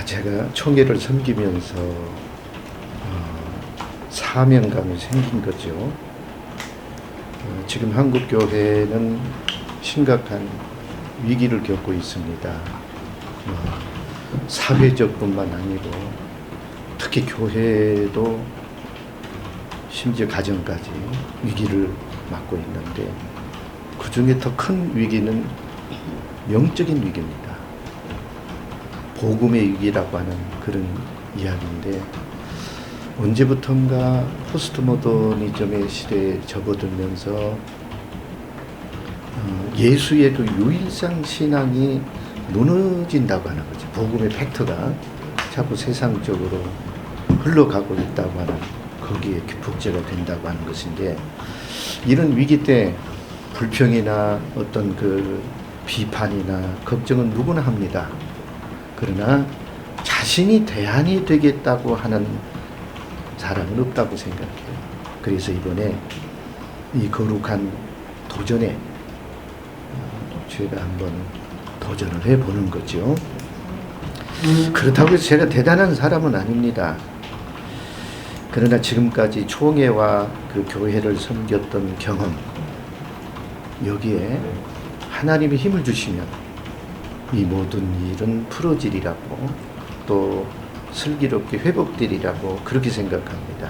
제가 총회를 섬기면서 사명감이 생긴 거죠. 지금 한국 교회는 심각한 위기를 겪고 있습니다. 사회적뿐만 아니고 특히 교회도 심지어 가정까지 위기를 맞고 있는데, 그 중에 더 큰 위기는 영적인 위기입니다. 복음의 위기라고 하는 그런 이야기인데, 언제부턴가 포스트 모더니즘의 시대에 접어들면서 예수의 그 유일상 신앙이 무너진다고 하는 거죠. 복음의 팩트가 자꾸 세상적으로 흘러가고 있다고 하는, 거기에 기폭제가 된다고 하는 것인데, 이런 위기 때 불평이나 어떤 그 비판이나 걱정은 누구나 합니다. 그러나 자신이 대안이 되겠다고 하는 사람은 없다고 생각해요. 그래서 이번에 이 거룩한 도전에 제가 한번 도전을 해보는 거죠. 그렇다고 해서 제가 대단한 사람은 아닙니다. 그러나 지금까지 총회와 그 교회를 섬겼던 경험, 여기에 하나님이 힘을 주시면 이 모든 일은 풀어지리라고, 또 슬기롭게 회복되리라고 그렇게 생각합니다.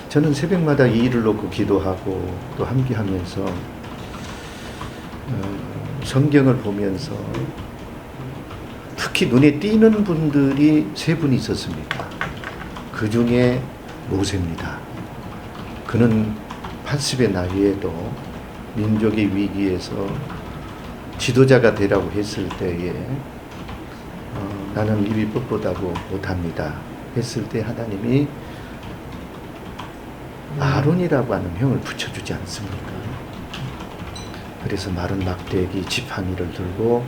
저는 새벽마다 이 일을 놓고 기도하고 또 함께하면서 성경을 보면서 특히 눈에 띄는 분들이 세 분이 있었습니다. 그 중에 모세입니다. 그는 80의 나이에도 민족의 위기에서 지도자가 되라고 했을 때에 나는 입이 뻣뻣하고 못합니다 했을 때 하나님이 아론이라고 하는 형을 붙여주지 않습니까? 그래서 마른 막대기 지팡이를 들고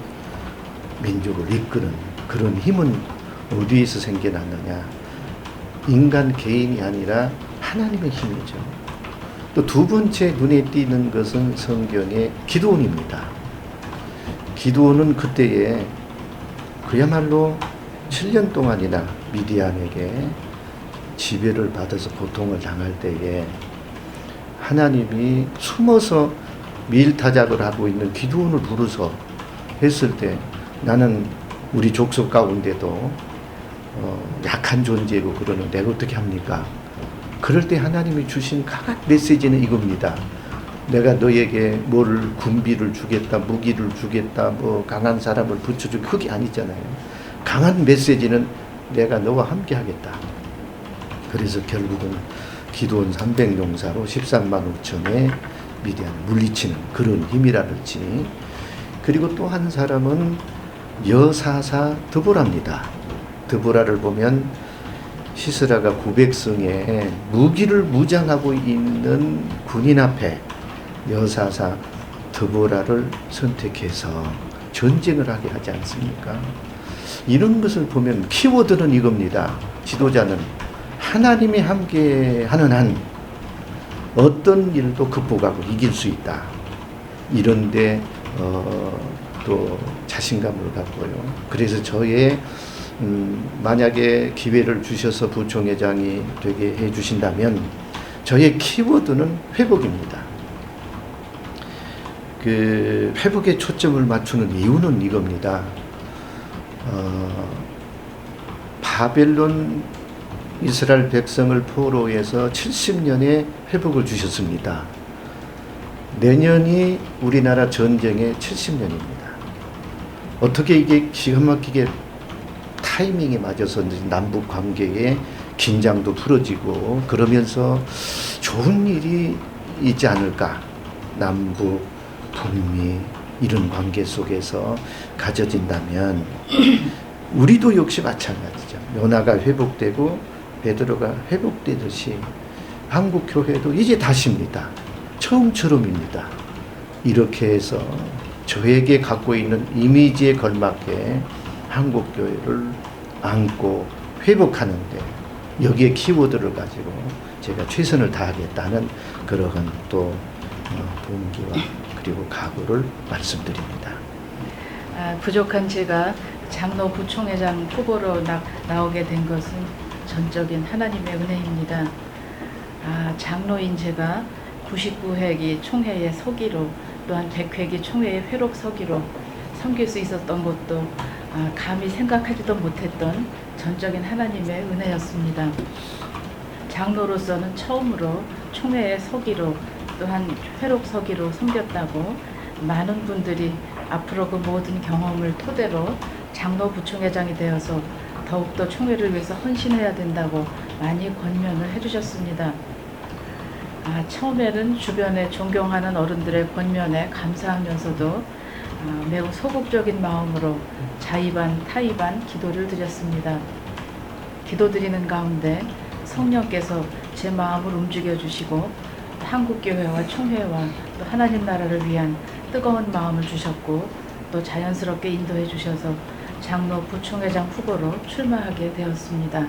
민족을 이끄는 그런 힘은 어디에서 생겨났느냐? 인간 개인이 아니라 하나님의 힘이죠. 또 두 번째 눈에 띄는 것은 성경의 기드온입니다. 기드온은 그때에 그야말로 7년 동안이나 미디안에게 지배를 받아서 고통을 당할 때에 하나님이 숨어서 밀타작을 하고 있는 기드온을 부르서 했을 때, 나는 우리 족속 가운데도 약한 존재고 그러는 내가 어떻게 합니까? 그럴 때 하나님이 주신 강한 메시지는 이겁니다. 내가 너에게 뭘 군비를 주겠다, 무기를 주겠다, 뭐 강한 사람을 붙여주겠다, 그게 아니잖아요. 강한 메시지는 내가 너와 함께 하겠다. 그래서 결국은 기드온 300용사로 13만 5천의 미디안을 물리치는 그런 힘이라든지, 그리고 또 한 사람은 여사사 드보라입니다. 드보라를 보면 시스라가 900성에 무기를 무장하고 있는 군인 앞에 여사사 드보라를 선택해서 전쟁을 하게 하지 않습니까? 이런 것을 보면 키워드는 이겁니다. 지도자는 하나님이 함께하는 한 어떤 일도 극복하고 이길 수 있다. 이런데 또 자신감을 갖고요. 그래서 저의 만약에 기회를 주셔서 부총회장이 되게 해주신다면 저의 키워드는 회복입니다. 그 회복에 초점을 맞추는 이유는 이겁니다. 바벨론 이스라엘 백성을 포로해서 70년의 회복을 주셨습니다. 내년이 우리나라 전쟁의 70년입니다. 어떻게 이게 기가 막히게 타이밍에 맞아서 남북 관계에 긴장도 풀어지고 그러면서 좋은 일이 있지 않을까. 남북, 북미 이런 관계 속에서 가져진다면 우리도 역시 마찬가지죠. 연하가 회복되고 베드로가 회복되듯이 한국 교회도 이제 다시입니다. 처음처럼입니다. 이렇게 해서 저에게 갖고 있는 이미지에 걸맞게 한국 교회를 안고 회복하는데, 여기에 키워드를 가지고 제가 최선을 다하겠다는 그러한 또 동기와 그리고 각오를 말씀드립니다. 부족한 제가 장로 부총회장 후보로 나오게 된 것은 전적인 하나님의 은혜입니다. 장로인 제가 99회기 총회의 서기로 또한 100회기 총회의 회록 서기로 섬길 수 있었던 것도 감히 생각하지도 못했던 전적인 하나님의 은혜였습니다. 장로로서는 처음으로 총회의 서기로 또한 회록 서기로 섬겼다고 많은 분들이 앞으로 그 모든 경험을 토대로 장로 부총회장이 되어서 더욱더 총회를 위해서 헌신해야 된다고 많이 권면을 해주셨습니다. 처음에는 주변에 존경하는 어른들의 권면에 감사하면서도 매우 소극적인 마음으로 자의반 타의반 기도를 드렸습니다. 기도드리는 가운데 성령께서 제 마음을 움직여 주시고 한국교회와 총회와 또 하나님 나라를 위한 뜨거운 마음을 주셨고 또 자연스럽게 인도해 주셔서 장로 부총회장 후보로 출마하게 되었습니다.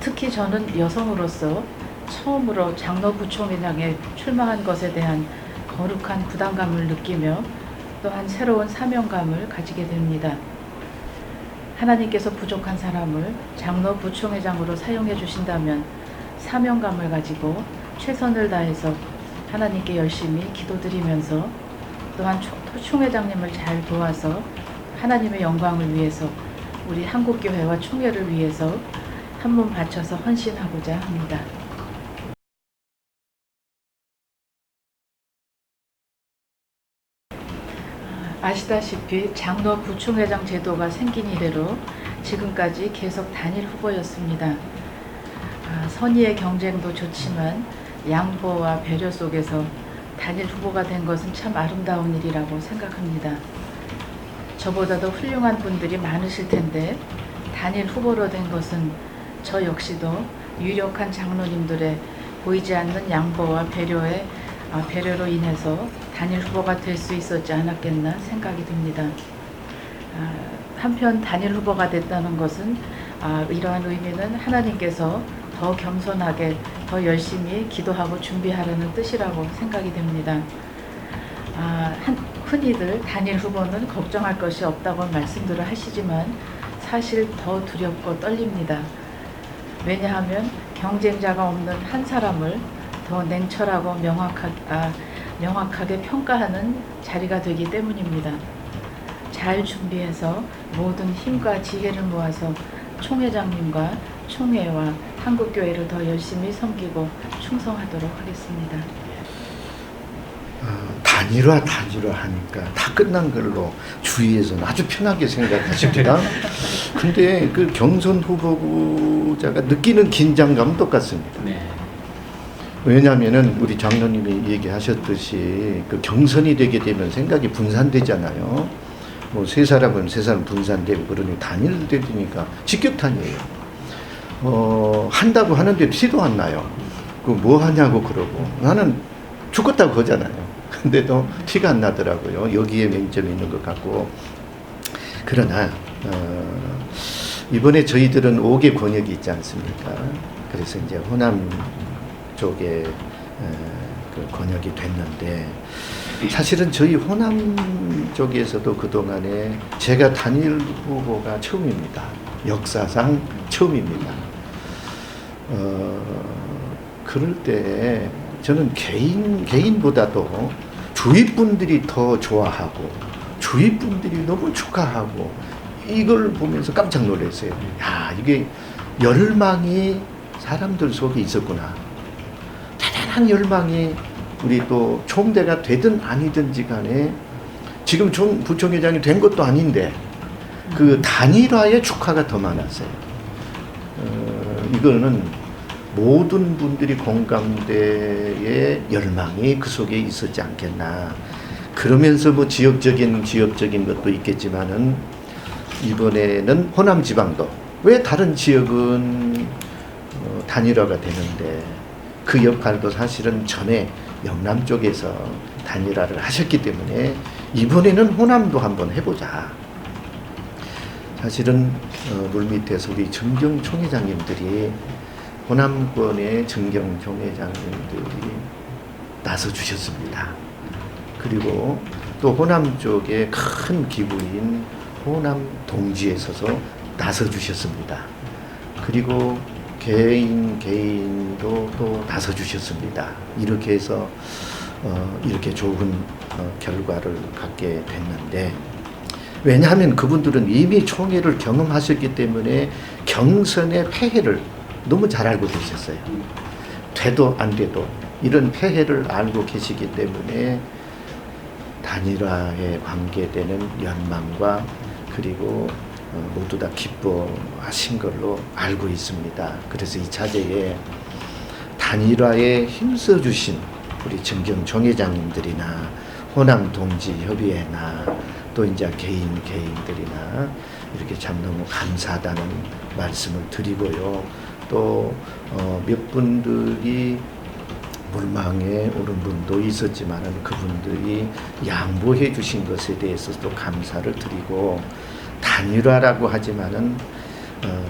특히 저는 여성으로서 처음으로 장로 부총회장에 출마한 것에 대한 거룩한 부담감을 느끼며 또한 새로운 사명감을 가지게 됩니다. 하나님께서 부족한 사람을 장로 부총회장으로 사용해 주신다면 사명감을 가지고 최선을 다해서 하나님께 열심히 기도드리면서 또한 총회장님을 잘 도와서 하나님의 영광을 위해서 우리 한국교회와 총회를 위해서 한 몸 바쳐서 헌신하고자 합니다. 아시다시피 장로 부총회장 제도가 생긴 이래로 지금까지 계속 단일 후보였습니다. 선의의 경쟁도 좋지만 양보와 배려 속에서 단일 후보가 된 것은 참 아름다운 일이라고 생각합니다. 저보다도 훌륭한 분들이 많으실 텐데 단일 후보로 된 것은 저 역시도 유력한 장로님들의 보이지 않는 양보와 배려로 인해서 단일 후보가 될 수 있었지 않았겠나 생각이 듭니다. 한편 단일 후보가 됐다는 것은 이러한 의미는 하나님께서 더 겸손하게 더 열심히 기도하고 준비하라는 뜻이라고 생각이 됩니다. 흔히들 단일 후보는 걱정할 것이 없다고 말씀들을 하시지만 사실 더 두렵고 떨립니다. 왜냐하면 경쟁자가 없는 한 사람을 더 냉철하고 명확하게 평가하는 자리가 되기 때문입니다. 잘 준비해서 모든 힘과 지혜를 모아서 총회장님과 총회와 한국교회를 더 열심히 섬기고 충성하도록 하겠습니다. 단일화 하니까 다 끝난 걸로 주위에서는 아주 편하게 생각하십니다. 근데 그 경선 후보자가 느끼는 긴장감은 똑같습니다. 네. 왜냐하면은 우리 장로님이 얘기하셨듯이 그 경선이 되게 되면 생각이 분산되잖아요. 뭐 세 사람은 세 사람 분산되고 그러니 단일되니까 직격탄이에요. 한다고 하는데 티도 안 나요. 그 뭐 하냐고 그러고 나는 죽었다고 그러잖아요. 근데도 티가 안 나더라고요. 여기에 맹점이 있는 것 같고. 그러나 이번에 저희들은 5개 권역이 있지 않습니까? 그래서 이제 호남 쪽에 그 권역이 됐는데 사실은 저희 호남 쪽에서도 그동안에 제가 단일 후보가 처음입니다. 역사상 처음입니다. 그럴 때 저는 개인보다도 주위 분들이 더 좋아하고 주위 분들이 너무 축하하고 이걸 보면서 깜짝 놀랐어요. 야, 이게 열망이 사람들 속에 있었구나. 대단한 열망이 우리 또 총대가 되든 아니든지 간에 지금 부총회장이 된 것도 아닌데 그 단일화의 축하가 더 많았어요. 이거는 모든 분들이 공감대의 열망이 그 속에 있었지 않겠나. 그러면서 뭐 지역적인 것도 있겠지만은 이번에는 호남 지방도 왜 다른 지역은 단일화가 되는데 그 역할도 사실은 전에 영남 쪽에서 단일화를 하셨기 때문에 이번에는 호남도 한번 해보자. 사실은 물밑에서 우리 정경 총회장님들이 호남권의 정경 총회장님들이 나서 주셨습니다. 그리고 또 호남 쪽의 큰 기부인 호남 동지에 서서 나서 주셨습니다. 그리고 개인도 또 나서 주셨습니다. 이렇게 해서 이렇게 좋은 결과를 갖게 됐는데, 왜냐하면 그분들은 이미 총회를 경험하셨기 때문에 경선의 폐해를 너무 잘 알고 계셨어요. 돼도 안 돼도 이런 폐해를 알고 계시기 때문에 단일화에 관계되는 연망과 그리고 모두 다 기뻐하신 걸로 알고 있습니다. 그래서 이 차제에 단일화에 힘써주신 우리 정경 총회장님들이나 호남 동지 협의회나 또 이제 개인들이나 이렇게 참 너무 감사하다는 말씀을 드리고요. 또 몇 분들이 물망에 오른 분도 있었지만은 그분들이 양보해 주신 것에 대해서도 감사를 드리고, 단일화라고 하지만은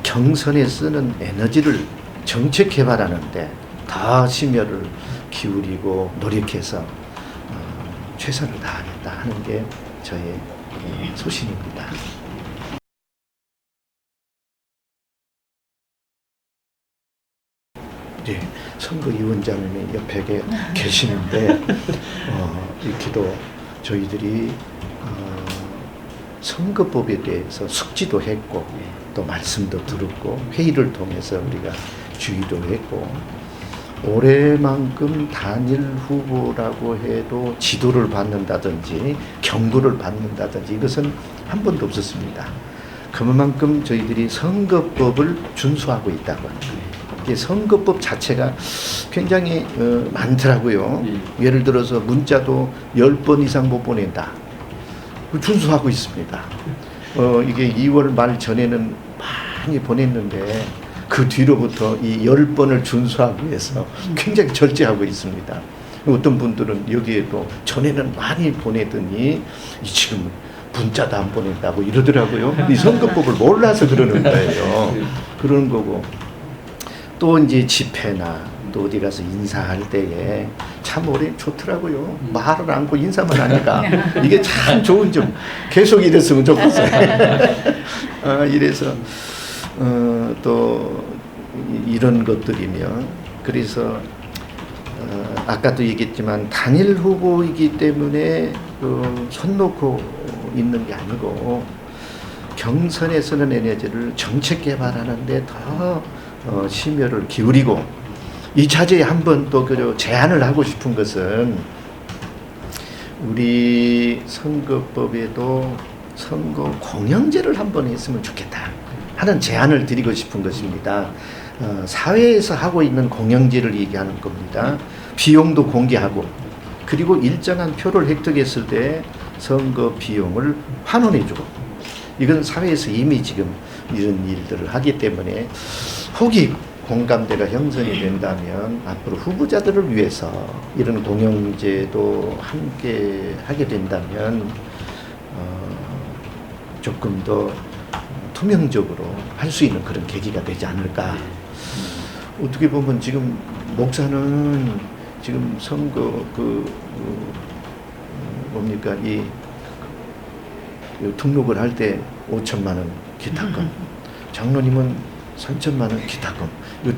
경선에 쓰는 에너지를 정책 개발하는데 더 심혈을 기울이고 노력해서 최선을 다하겠다 하는 게 저의 소신입니다. 네, 선거위원장님이 옆에 계시는데 이렇게도 저희들이 선거법에 대해서 숙지도 했고 또 말씀도 들었고 회의를 통해서 우리가 주의도 했고, 올해만큼 단일 후보라고 해도 지도를 받는다든지 경고를 받는다든지 이것은 한 번도 없었습니다. 그만큼 저희들이 선거법을 준수하고 있다고 합니다. 이게 선거법 자체가 굉장히 많더라고요. 예를 들어서 문자도 10번 이상 못 보낸다. 준수하고 있습니다. 이게 2월 말 전에는 많이 보냈는데 그 뒤로부터 이 10번을 준수하기 위해서 굉장히 절제하고 있습니다. 어떤 분들은 여기에도 전에는 많이 보내더니 지금 문자도 안 보낸다고 이러더라고요. 이 선거법을 몰라서 그러는 거예요. 그러는 거고, 또 이제 집회나 또 어디 가서 인사할 때에 참 오래 좋더라고요. 말을 않고 인사만 하니까 이게 참 좋은 점. 계속 이랬으면 좋겠어요. 이래서 또 이런 것들이며, 그래서 아까도 얘기했지만 단일 후보이기 때문에 손 놓고 있는 게 아니고 경선에 쓰는 에너지를 정책 개발하는데 더 심혈을 기울이고, 이 차제에 한번 또 제안을 하고 싶은 것은 우리 선거법에도 선거 공영제를 한번 했으면 좋겠다 하는 제안을 드리고 싶은 것입니다. 사회에서 하고 있는 공영제를 얘기하는 겁니다. 비용도 공개하고, 그리고 일정한 표를 획득했을 때 선거 비용을 환원해주고, 이건 사회에서 이미 지금 이런 일들을 하기 때문에 혹이 공감대가 형성이 된다면 앞으로 후보자들을 위해서 이런 공영제도 함께 하게 된다면 조금 더 투명적으로 할 수 있는 그런 계기가 되지 않을까. 어떻게 보면 지금 목사는 지금 선거 뭡니까 이 등록을 할 때 5천만 원 기타금, 장로님은 3천만 원 기타금, 이거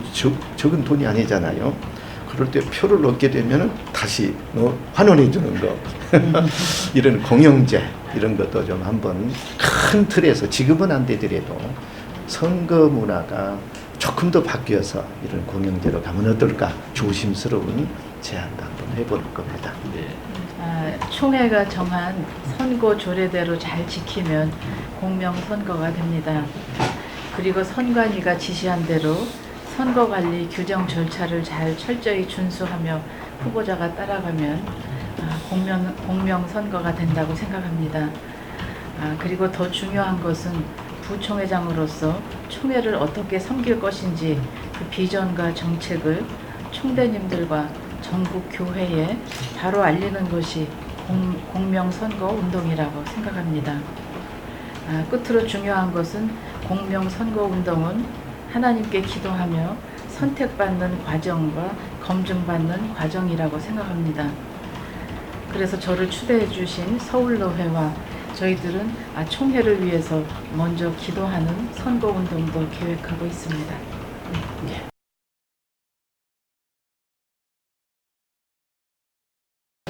적은 돈이 아니잖아요. 그럴 때 표를 얻게 되면 다시 환원해 주는 거. 이런 공영제 이런 것도 좀 한번 큰 틀에서, 지금은 안 되더라도 선거 문화가 조금 더 바뀌어서 이런 공영제로 가면 어떨까, 조심스러운 제안도 한번 해볼 겁니다. 총회가 정한 선거 조례대로 잘 지키면 공명선거가 됩니다. 그리고 선관위가 지시한 대로 선거관리 규정 절차를 잘 철저히 준수하며 후보자가 따라가면 공명선거가 된다고 생각합니다. 그리고 더 중요한 것은 부총회장으로서 총회를 어떻게 섬길 것인지 그 비전과 정책을 총대님들과 전국 교회에 바로 알리는 것이 공명선거 운동이라고 생각합니다. 끝으로 중요한 것은 공명선거 운동은 하나님께 기도하며 선택받는 과정과 검증받는 과정이라고 생각합니다. 그래서 저를 초대해 주신 서울노회와 저희들은 총회를 위해서 먼저 기도하는 선거운동도 계획하고 있습니다. 예.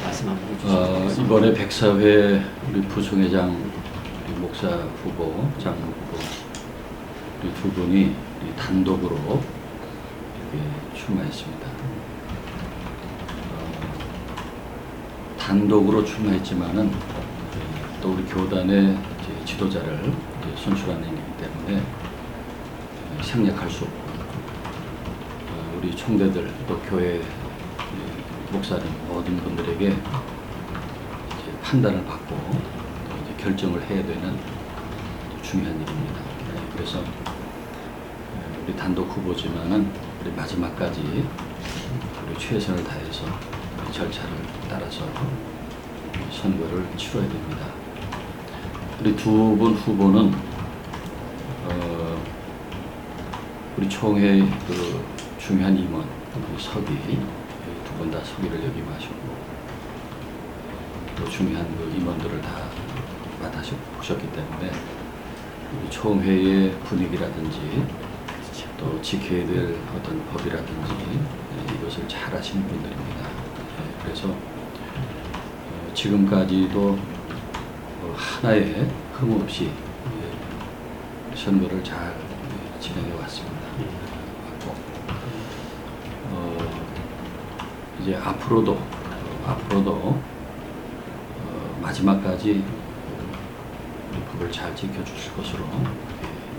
말씀 한번 해주시죠. 이번에 백사회 우리 부총회장, 우리 목사 후보, 장로 후보 우리 두 분이 우리 단독으로 이렇게 출마했습니다. 단독으로 출마했지만은 또 우리 교단의 이제 지도자를 이제 선출하는 일이기 때문에 생략할 수 없고 우리 총대들 또 교회 목사님 모든 분들에게 이제 판단을 받고 또 이제 결정을 해야 되는 중요한 일입니다. 그래서 우리 단독 후보지만은 우리 마지막까지 우리 최선을 다해서 우리 절차를 따라서 선거를 치러야 됩니다. 우리 두 분 후보는 우리 총회 그 중요한 임원 우리 서기 두 분 다 서기를 역임하시고 또 중요한 그 임원들을 다 맡으셨기 때문에 우리 총회의 분위기라든지 또 지켜야 될 어떤 법이라든지 이것을 잘 아시는 분들입니다. 그래서 지금까지도 하나의 흠 없이 선거를 잘 진행해 왔습니다. 이제 앞으로도 마지막까지 우리 법을 잘 지켜주실 것으로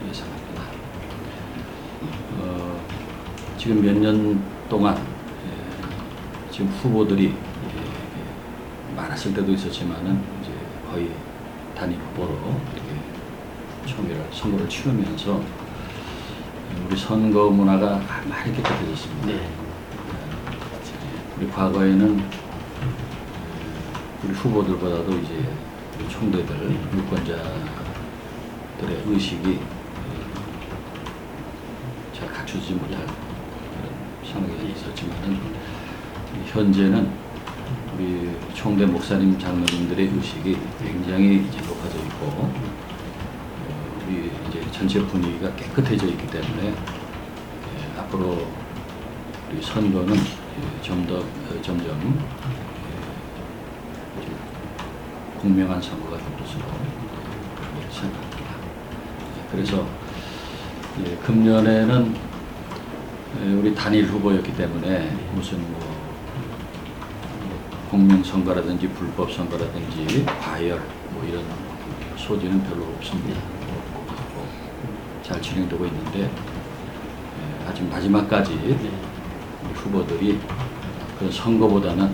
예상합니다. 지금 몇 년 동안 지금 후보들이 많았을 때도 있었지만은 이제 거의 단일 후보로 이렇게 선거를 치르면서 우리 선거 문화가 많이 깨끗해졌습니다. 네. 우리 과거에는 우리 후보들보다도 이제 우리 총대들, 유권자들의 의식이 잘 갖추지 못할 그런 상황이 있었지만은 현재는 우리 총대 목사님, 장로님들의 의식이 굉장히 이제 높아져 있고 우리 이제 전체 분위기가 깨끗해져 있기 때문에 앞으로 우리 선거는 점점 공명한 선거가 될 것으로 생각합니다. 그래서 금년에는 우리 단일 후보였기 때문에 무슨 공명선거라든지 불법선거라든지 과열 이런 소지는 별로 없습니다. 잘 진행되고 있는데 아직 마지막까지 후보들이 그 선거보다는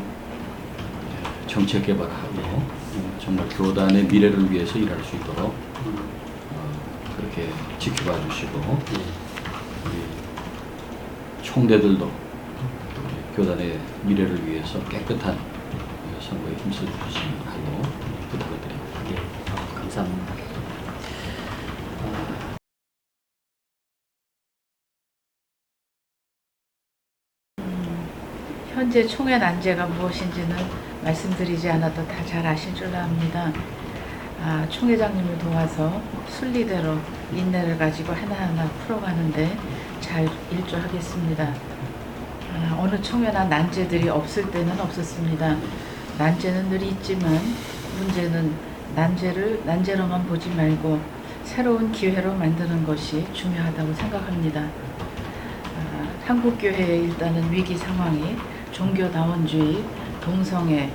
정책 개발하고 정말 교단의 미래를 위해서 일할 수 있도록 그렇게 지켜봐 주시고 우리 총대들도 우리 교단의 미래를 위해서 깨끗한 선거에 힘써 주시면 하고 부탁을 드립니다. 네, 감사합니다. 현재 총회 난제가 무엇인지는 말씀드리지 않아도 다 잘 아실 줄로 압니다. 총회장님을 도와서 순리대로 인내를 가지고 하나하나 풀어가는데 잘 일조하겠습니다. 어느 총회나 난제들이 없을 때는 없었습니다. 난제는 늘 있지만 문제는 난제로만 보지 말고 새로운 기회로 만드는 것이 중요하다고 생각합니다. 한국교회의 일단은 위기 상황이 종교다원주의, 동성애,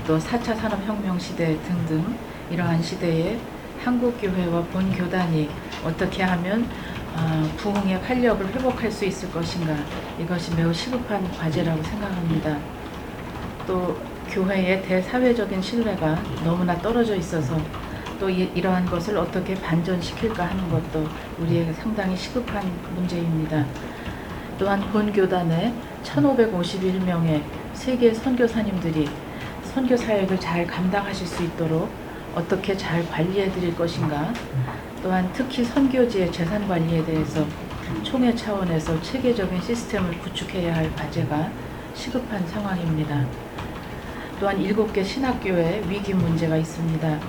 또 4차 산업혁명 시대 등등 이러한 시대에 한국교회와 본교단이 어떻게 하면 부흥의 활력을 회복할 수 있을 것인가, 이것이 매우 시급한 과제라고 생각합니다. 또 교회의 대사회적인 신뢰가 너무나 떨어져 있어서 또 이러한 것을 어떻게 반전시킬까 하는 것도 우리에게 상당히 시급한 문제입니다. 또한 본교단의 1551명의 세계 선교사님들이 선교 사역을 잘 감당하실 수 있도록 어떻게 잘 관리해 드릴 것인가, 또한 특히 선교지의 재산 관리에 대해서 총회 차원에서 체계적인 시스템을 구축해야 할 과제가 시급한 상황입니다. 또한 7개 신학교에 위기 문제가 있습니다.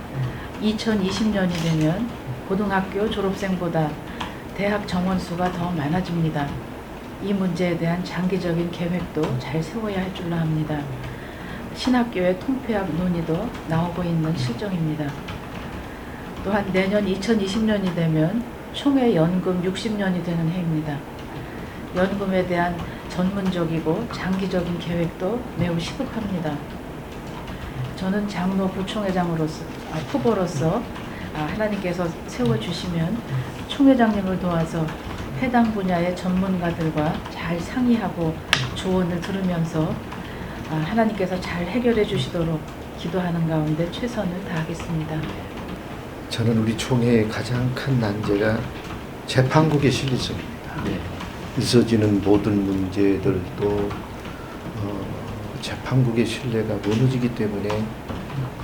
2020년이 되면 고등학교 졸업생보다 대학 정원수가 더 많아집니다. 이 문제에 대한 장기적인 계획도 잘 세워야 할 줄로 압니다. 신학교의 통폐합 논의도 나오고 있는 실정입니다. 또한 내년 2020년이 되면 총회 연금 60년이 되는 해입니다. 연금에 대한 전문적이고 장기적인 계획도 매우 시급합니다. 저는 장로 부총회장으로서 후보로서 하나님께서 세워주시면 총회장님을 도와서 해당 분야의 전문가들과 잘 상의하고 조언을 들으면서 하나님께서 잘 해결해 주시도록 기도하는 가운데 최선을 다하겠습니다. 저는 우리 총회의 가장 큰 난제가 재판국의 신뢰성입니다. 네. 있어지는 모든 문제들도 재판국의 신뢰가 무너지기 때문에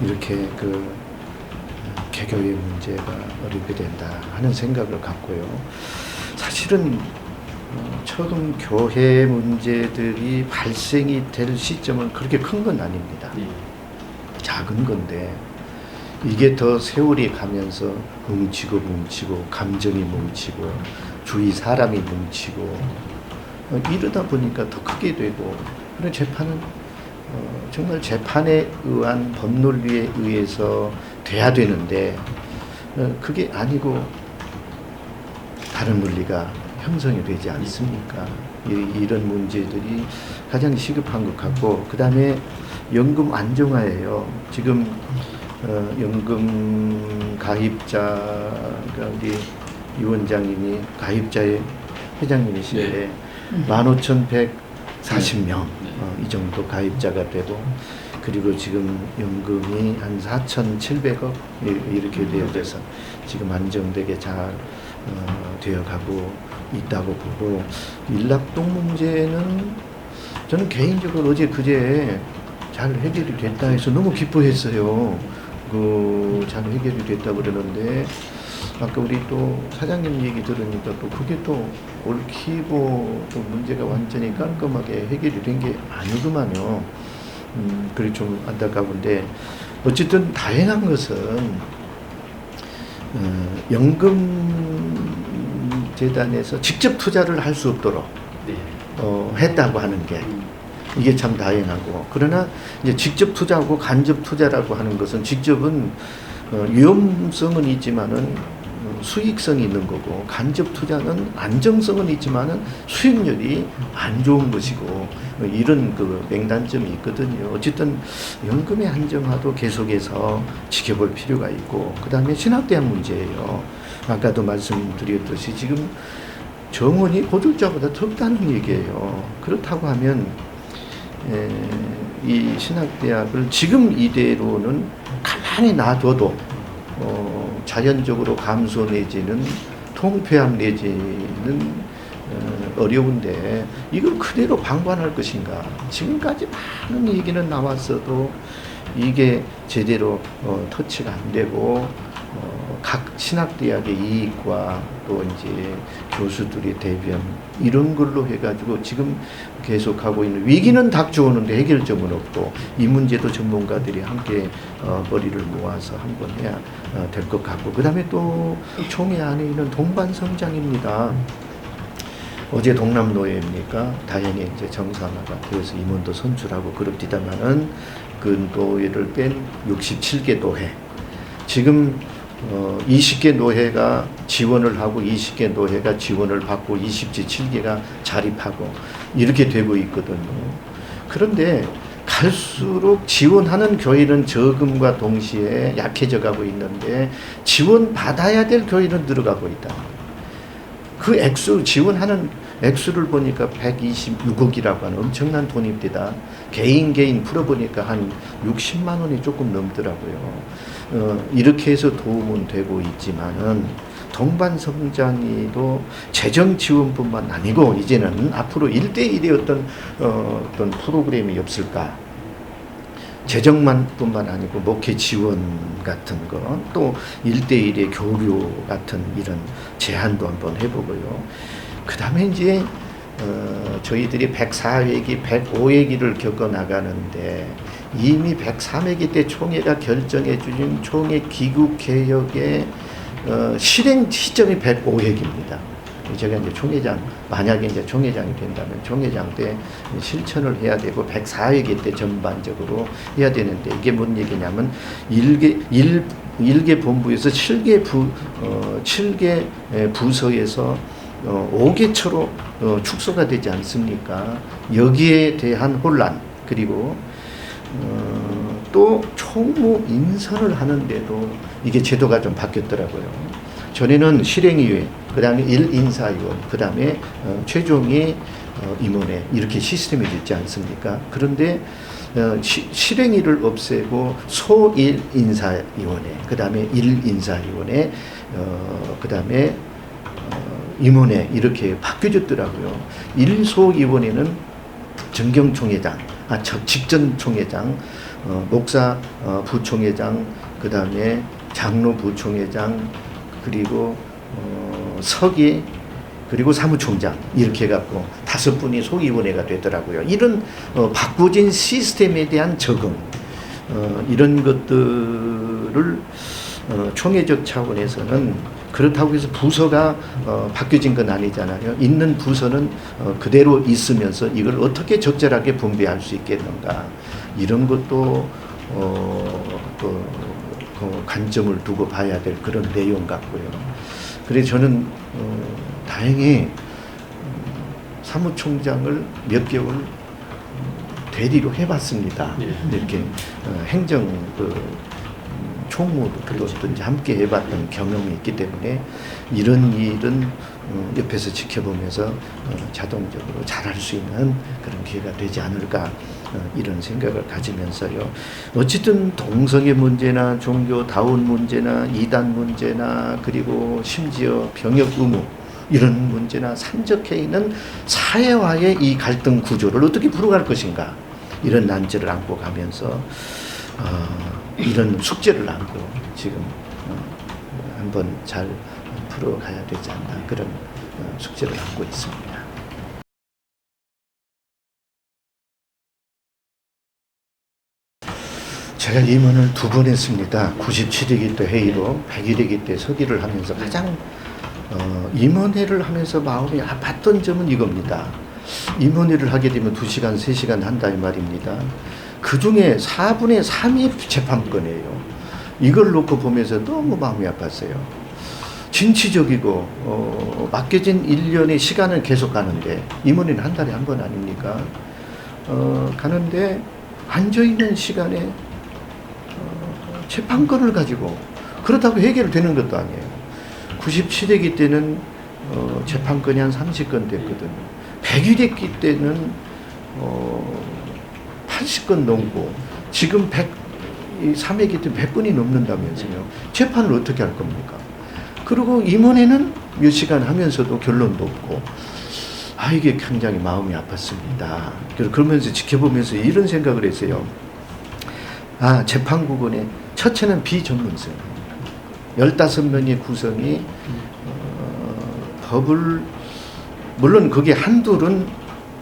이렇게 개교의 문제가 어렵게 된다 하는 생각을 갖고요. 사실은 처음 교회 문제들이 발생이 될 시점은 그렇게 큰 건 아닙니다. 네. 작은 건데 이게 더 세월이 가면서 뭉치고 감정이 뭉치고 주위 사람이 뭉치고 이러다 보니까 더 크게 되고, 그런 재판은 정말 재판에 의한 법논리에 의해서 돼야 되는데 그게 아니고 다른 논리가 형성이 되지 않습니까? 이런 문제들이 가장 시급한 것 같고, 그 다음에 연금 안정화예요. 지금 연금 가입자가 우리 이 원장님이 가입자의 회장님이신데 15,140명 이 정도 가입자가 되고, 그리고 지금 연금이 한 4,700억 이렇게 되어서 지금 안정되게 잘 되어가고 있다고 보고, 일납동 문제는 저는 개인적으로 어제 그제 잘 해결이 됐다 해서 너무 기뻐했어요. 잘 해결이 됐다 그러는데 아까 우리 또 사장님 얘기 들으니까 또 그게 또 얽히고 또 문제가 완전히 깔끔하게 해결이 된 게 아니구만요. 그게 좀 안타까운데, 어쨌든 다행한 것은 연금재단에서 직접 투자를 할 수 없도록 네. 했다고 하는 게 이게 참 다행하고, 그러나 이제 직접 투자하고 간접 투자라고 하는 것은, 직접은 위험성은 있지만은 수익성이 있는 거고, 간접 투자는 안정성은 있지만은 수익률이 안 좋은 것이고, 이런 맹단점이 있거든요. 어쨌든 연금의 안정화도 계속해서 지켜볼 필요가 있고, 그 다음에 신학대학 문제예요. 아까도 말씀드렸듯이 지금 정원이 고졸자보다 적다는 얘기예요. 그렇다고 하면 이 신학대학을 지금 이대로는 가만히 놔둬도 자연적으로 감소 내지는 통폐합 내지는 어려운데, 이걸 그대로 방관할 것인가. 지금까지 많은 얘기는 나왔어도 이게 제대로 터치가 안 되고, 각 신학대학의 이익과 또 이제 교수들의 대변 이런 걸로 해가지고 지금 계속하고 있는 위기는 닥쳐오는데 해결점은 없고, 이 문제도 전문가들이 함께 머리를 모아서 한번 해야 될 것 같고, 그 다음에 또 총회 안에 있는 동반성장입니다. 어제 동남노예입니까? 다행히 이제 정상화가 되어서 임원도 선출하고 그렇디다마는 그 노예를 뺀 67개 노회, 지금 20개 노회가 지원을 하고 20개 노회가 지원을 받고 27개가 자립하고 이렇게 되고 있거든요. 그런데 갈수록 지원하는 교회는 저금과 동시에 약해져 가고 있는데, 지원받아야 될 교회는 늘어가고 있다. 그 액수, 지원하는 액수를 보니까 126억이라고 하는 엄청난 돈입니다. 개인 풀어보니까 한 60만 원이 조금 넘더라고요. 이렇게 해서 도움은 되고 있지만은, 동반성장이도 재정 지원뿐만 아니고 이제는 앞으로 1대1의 어떤 프로그램이 없을까. 재정만뿐만 아니고 목회 지원 같은 거, 또 1대1의 교류 같은 이런 제안도 한번 해보고요. 그 다음에 이제 저희들이 104회기, 105회기를 겪어 나가는데, 이미 103회기 때 총회가 결정해 주신 총회 기구 개혁의 실행 시점이 105회기입니다. 제가 이제 총회장, 만약에 이제 총회장이 된다면 총회장 때 실천을 해야 되고 104회기 때 전반적으로 해야 되는데, 이게 뭔 얘기냐면 1개 본부에서 7개 부서에서 5개처로 축소가 되지 않습니까? 여기에 대한 혼란, 그리고 또 총무 인선을 하는데도 이게 제도가 좀 바뀌었더라고요. 전에는 실행위원, 그 다음에 1인사위원, 그 다음에 최종이 임원회, 이렇게 시스템이 됐지 않습니까? 그런데 실행위를 없애고 소1인사위원회, 그 다음에 1인사위원회, 그 다음에 임원회, 이렇게 바뀌어졌더라고요. 1소위원회는 정경총회장, 직전 총회장, 목사 부총회장, 그 다음에 장로 부총회장, 그리고 서기, 그리고 사무총장, 이렇게 해갖고 5분이 소위원회가 되더라고요. 이런 바꾸진 시스템에 대한 적응, 이런 것들을 총회적 차원에서는, 그렇다고 해서 부서가 바뀌어진 건 아니잖아요. 있는 부서는 그대로 있으면서 이걸 어떻게 적절하게 분배할 수 있겠는가, 이런 것도 그 관점을 두고 봐야 될 그런 내용 같고요. 그래서 저는 다행히 사무총장을 몇 개월 대리로 해봤습니다. 이렇게 행정 총무도 어떤지 함께 해봤던 경험이 있기 때문에 이런 일은 옆에서 지켜보면서 자동적으로 잘할 수 있는 그런 기회가 되지 않을까, 이런 생각을 가지면서요. 어쨌든 동성애 문제나 종교다운 문제나 이단 문제나, 그리고 심지어 병역 의무, 이런 문제나 산적해 있는 사회와의 이 갈등 구조를 어떻게 풀어갈 것인가, 이런 난제를 안고 가면서 이런 숙제를 안고 지금 한번 잘 풀어가야 되지 않나, 그런 숙제를 안고 있습니다. 제가 임원을 2번 했습니다. 97회기 때 회의로 101회기 때 서기를 하면서 가장 임원회를 하면서 마음이 아팠던 점은 이겁니다. 임원회를 하게 되면 2시간, 3시간 한다 이 말입니다. 그 중에 4분의 3이 재판권이에요. 이걸 놓고 보면서 너무 마음이 아팠어요. 진취적이고 맡겨진 1년의 시간은 계속 가는데, 임원회는 한 달에 한 번 아닙니까? 가는데 앉아있는 시간에 재판권을 가지고, 그렇다고 해결되는 것도 아니에요. 97회기 때는 재판권이 한 30건 됐거든요. 101회기 때는 80건 넘고, 지금 3회기 때 100건이 넘는다면서요. 재판을 어떻게 할 겁니까? 그리고 임원회는 몇 시간 하면서도 결론도 없고, 이게 굉장히 마음이 아팠습니다. 그러면서 지켜보면서 이런 생각을 했어요. 재판국원의 첫째는 비전문성. 15명의 구성이 법을, 물론 그게 한둘은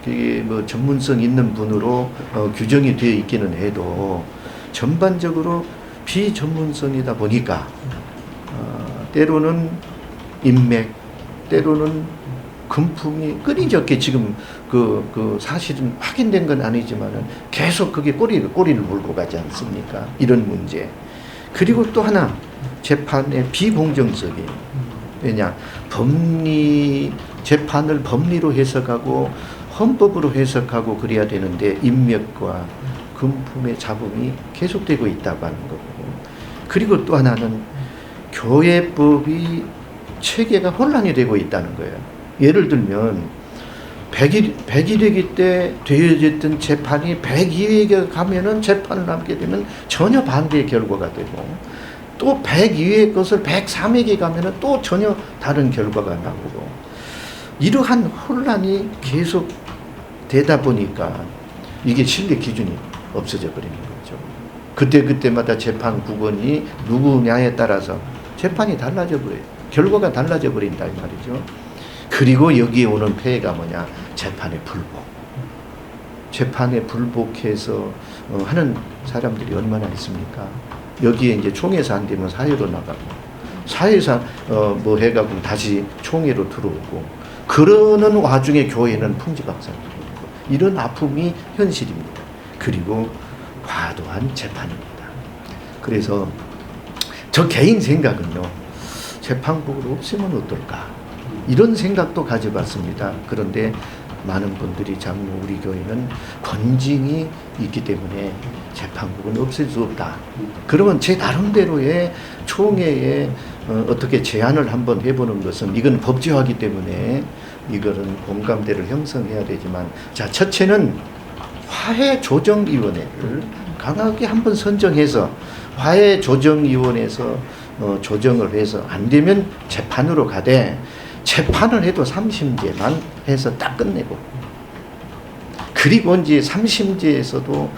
그게 뭐 전문성 있는 분으로 규정이 되어 있기는 해도, 전반적으로 비전문성이다 보니까 때로는 인맥, 때로는 금품이 끊이졌게, 지금 그 사실은 확인된 건 아니지만은 계속 그게 꼬리를 물고 가지 않습니까? 이런 문제. 그리고 또 하나, 재판의 비공정성이, 왜냐, 재판을 법리로 해석하고 헌법으로 해석하고 그래야 되는데 인맥과 금품의 잡음이 계속되고 있다고 하는 거고, 그리고 또 하나는 교회법이 체계가 혼란이 되고 있다는 거예요. 예를 들면 101회기 때 되어졌던 재판이 102회에 가면은 재판을 남게 되면 전혀 반대의 결과가 되고, 또 102회 것을 103회에 가면은 또 전혀 다른 결과가 나오고, 이러한 혼란이 계속 되다 보니까 이게 신뢰 기준이 없어져 버리는 거죠. 그때마다 재판 구건이 누구냐에 따라서 재판이 달라져 버려요. 결과가 달라져 버린다 이 말이죠. 그리고 여기에 오는 폐해가 뭐냐? 재판의 불복. 재판에 불복해서 하는 사람들이 얼마나 있습니까? 여기에 이제 총회에서 안 되면 사회로 나가고, 사회에서 뭐 해가고 다시 총회로 들어오고, 그러는 와중에 교회는 풍지박산이고, 이런 아픔이 현실입니다. 그리고 과도한 재판입니다. 그래서 저 개인 생각은요, 재판국을 없애면 어떨까, 이런 생각도 가져봤습니다. 그런데 많은 분들이 장로 우리 교회는 권징이 있기 때문에 재판국은 없앨 수 없다. 그러면 제 나름대로의 총회에 어떻게 제안을 한번 해보는 것은, 이건 법제화이기 때문에 이거는 공감대를 형성해야 되지만, 자, 첫째는 화해조정위원회를 강하게 한번 선정해서 화해조정위원회에서 조정을 해서 안 되면 재판으로 가되, 재판을 해도 3심제만 해서 딱 끝내고, 그리고 이제 3심제에서도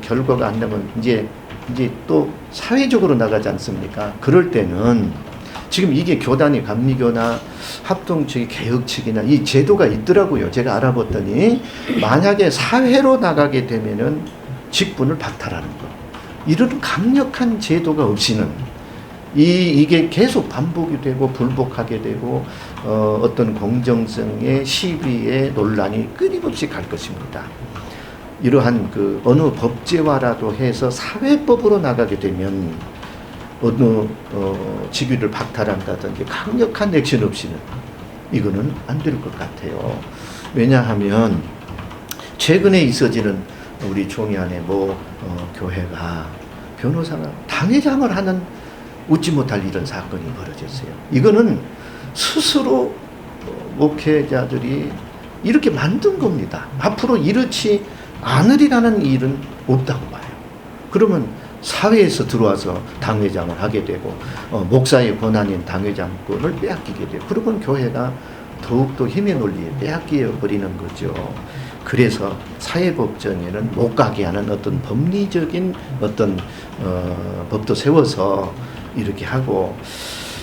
결과가 안 나면 이제 또 사회적으로 나가지 않습니까? 그럴 때는 지금 이게 교단이 감리교나 합동 측이 개혁 측이나 이 제도가 있더라고요. 제가 알아봤더니 만약에 사회로 나가게 되면은 직분을 박탈하는 거. 이런 강력한 제도가 없이는 이게 계속 반복이 되고 불복하게 되고 어떤 공정성의 시비의 논란이 끊임없이 갈 것입니다. 이러한 그 어느 법제화라도 해서 사회법으로 나가게 되면 어느 직위를 박탈한다든지 강력한 액션 없이는 이거는 안 될 것 같아요. 왜냐하면 최근에 있어지는 우리 총회 안에 교회가 변호사가 당회장을 하는 웃지 못할 이런 사건이 벌어졌어요. 이거는 스스로 목회자들이 이렇게 만든 겁니다. 앞으로 이렇지 않으리라는 일은 없다고 봐요. 그러면 사회에서 들어와서 당회장을 하게 되고 목사의 권한인 당회장권을 빼앗기게 돼요. 그러면 교회가 더욱더 힘의 논리에 빼앗겨 버리는 거죠. 그래서 사회법정에는 못 가게 하는 어떤 법리적인 어떤 법도 세워서 이렇게 하고,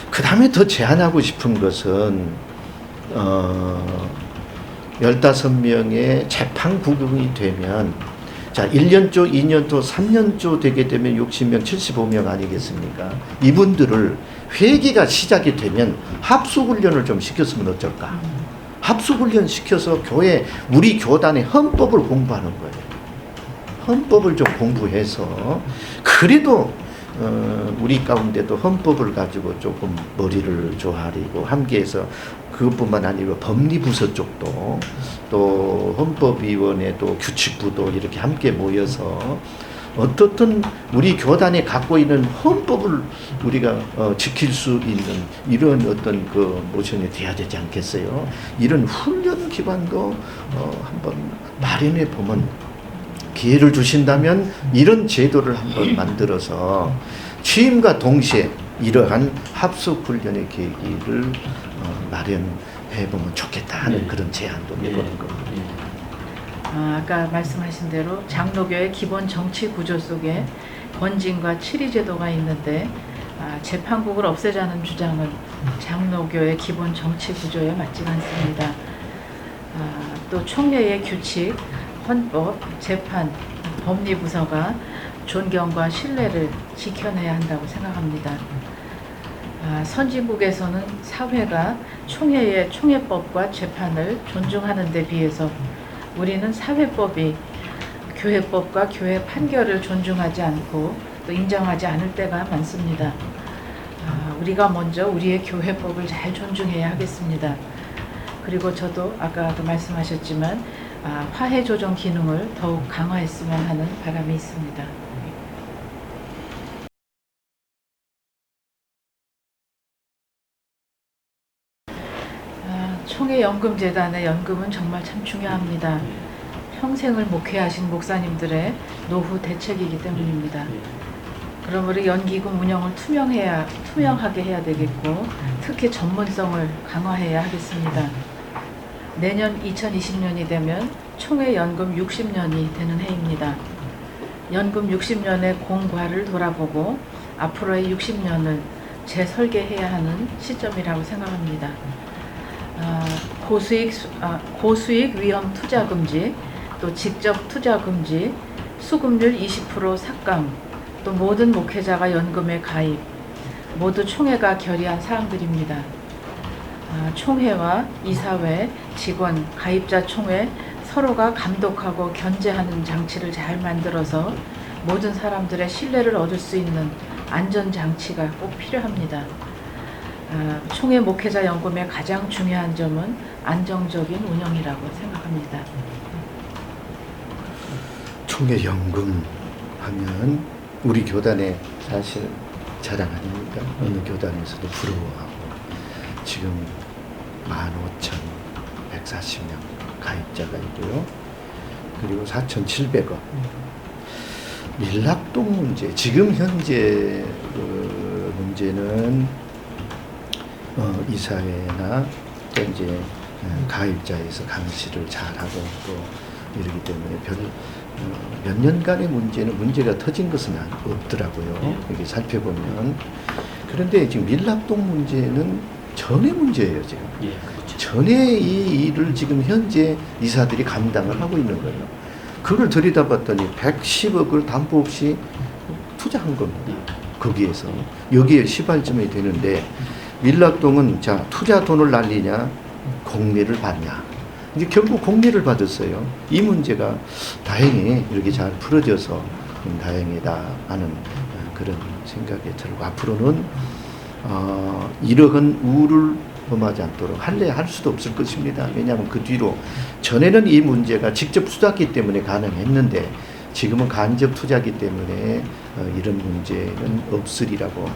그 다음에 더 제안하고 싶은 것은 15명의 재판 구경이 되면, 자, 1년조, 2년조, 3년조 되게 되면 60명, 75명 아니겠습니까? 이분들을 회기가 시작이 되면 합숙훈련을 좀 시켰으면 어쩔까? 합숙훈련 시켜서 우리 교단의 헌법을 공부하는 거예요. 헌법을 좀 공부해서, 그래도 우리 가운데도 헌법을 가지고 조금 머리를 조아리고 함께해서, 그것뿐만 아니고 법리부서 쪽도 또 헌법위원회도 규칙부도 이렇게 함께 모여서 어떻든 우리 교단에 갖고 있는 헌법을 우리가 지킬 수 있는 이런 어떤 모션이 돼야 되지 않겠어요? 이런 훈련 기관도 한번 마련해 보면, 기회를 주신다면 이런 제도를 한번 만들어서 취임과 동시에 이러한 합숙훈련의 계기를 마련해보면 좋겠다 하는 그런 제안도 해보는 겁니다. 아까 말씀하신 대로 장로교의 기본 정치 구조 속에 권징과 치리 제도가 있는데, 재판국을 없애자는 주장은 장로교의 기본 정치 구조에 맞지가 않습니다. 또 총회의 규칙, 헌법, 재판, 법리부서가 존경과 신뢰를 지켜내야 한다고 생각합니다. 선진국에서는 사회가 총회의 총회법과 재판을 존중하는 데 비해서 우리는 사회법이 교회법과 교회 판결을 존중하지 않고 또 인정하지 않을 때가 많습니다. 우리가 먼저 우리의 교회법을 잘 존중해야 하겠습니다. 그리고 저도 아까도 말씀하셨지만 화해 조정 기능을 더욱 강화했으면 하는 바람이 있습니다. 총회연금재단의 연금은 정말 참 중요합니다. 평생을 목회하신 목사님들의 노후 대책이기 때문입니다. 그러므로 연기금 운영을 투명하게 해야 되겠고, 특히 전문성을 강화해야 하겠습니다. 내년 2020년이 되면 총회 연금 60년이 되는 해입니다. 연금 60년의 공과를 돌아보고 앞으로의 60년을 재설계해야 하는 시점이라고 생각합니다. 고수익 위험 투자 금지, 또 직접 투자 금지, 수급률 20% 삭감, 또 모든 목회자가 연금에 가입, 모두 총회가 결의한 사항들입니다. 총회와 이사회, 직원, 가입자 총회 서로가 감독하고 견제하는 장치를 잘 만들어서 모든 사람들의 신뢰를 얻을 수 있는 안전장치가 꼭 필요합니다. 총회 목회자 연금의 가장 중요한 점은 안정적인 운영이라고 생각합니다. 총회 연금 하면 우리 교단의 사실 자랑 아닙니까? 어느 교단에서도 부러워하고 지금 15,140명 가입자가 있고요. 그리고 4,700억. 밀락동 문제, 지금 현재 그 문제는 이사회나 또 이제 가입자에서 감시를 잘하고 또 이러기 때문에 몇 년간의 문제가 터진 것은 없더라고요. 이렇게 살펴보면. 그런데 지금 밀락동 문제는 전의 문제예요, 지금. 예, 그렇죠. 전에 이 일을 지금 현재 이사들이 감당을 하고 있는 거예요. 그걸 들여다봤더니 110억을 담보 없이 투자한 겁니다. 거기에서. 여기에 시발점이 되는데 밀락동은 자, 투자 돈을 날리냐, 공매를 받냐. 이제 결국 공매를 받았어요. 이 문제가 다행히 이렇게 잘 풀어져서 다행이다 하는 그런 생각이 들고 앞으로는 이러한 우를 범하지 않도록 할 수도 없을 것입니다. 왜냐하면 그 뒤로 전에는 이 문제가 직접 투자기 때문에 가능했는데 지금은 간접 투자기 때문에 이런 문제는 없으리라고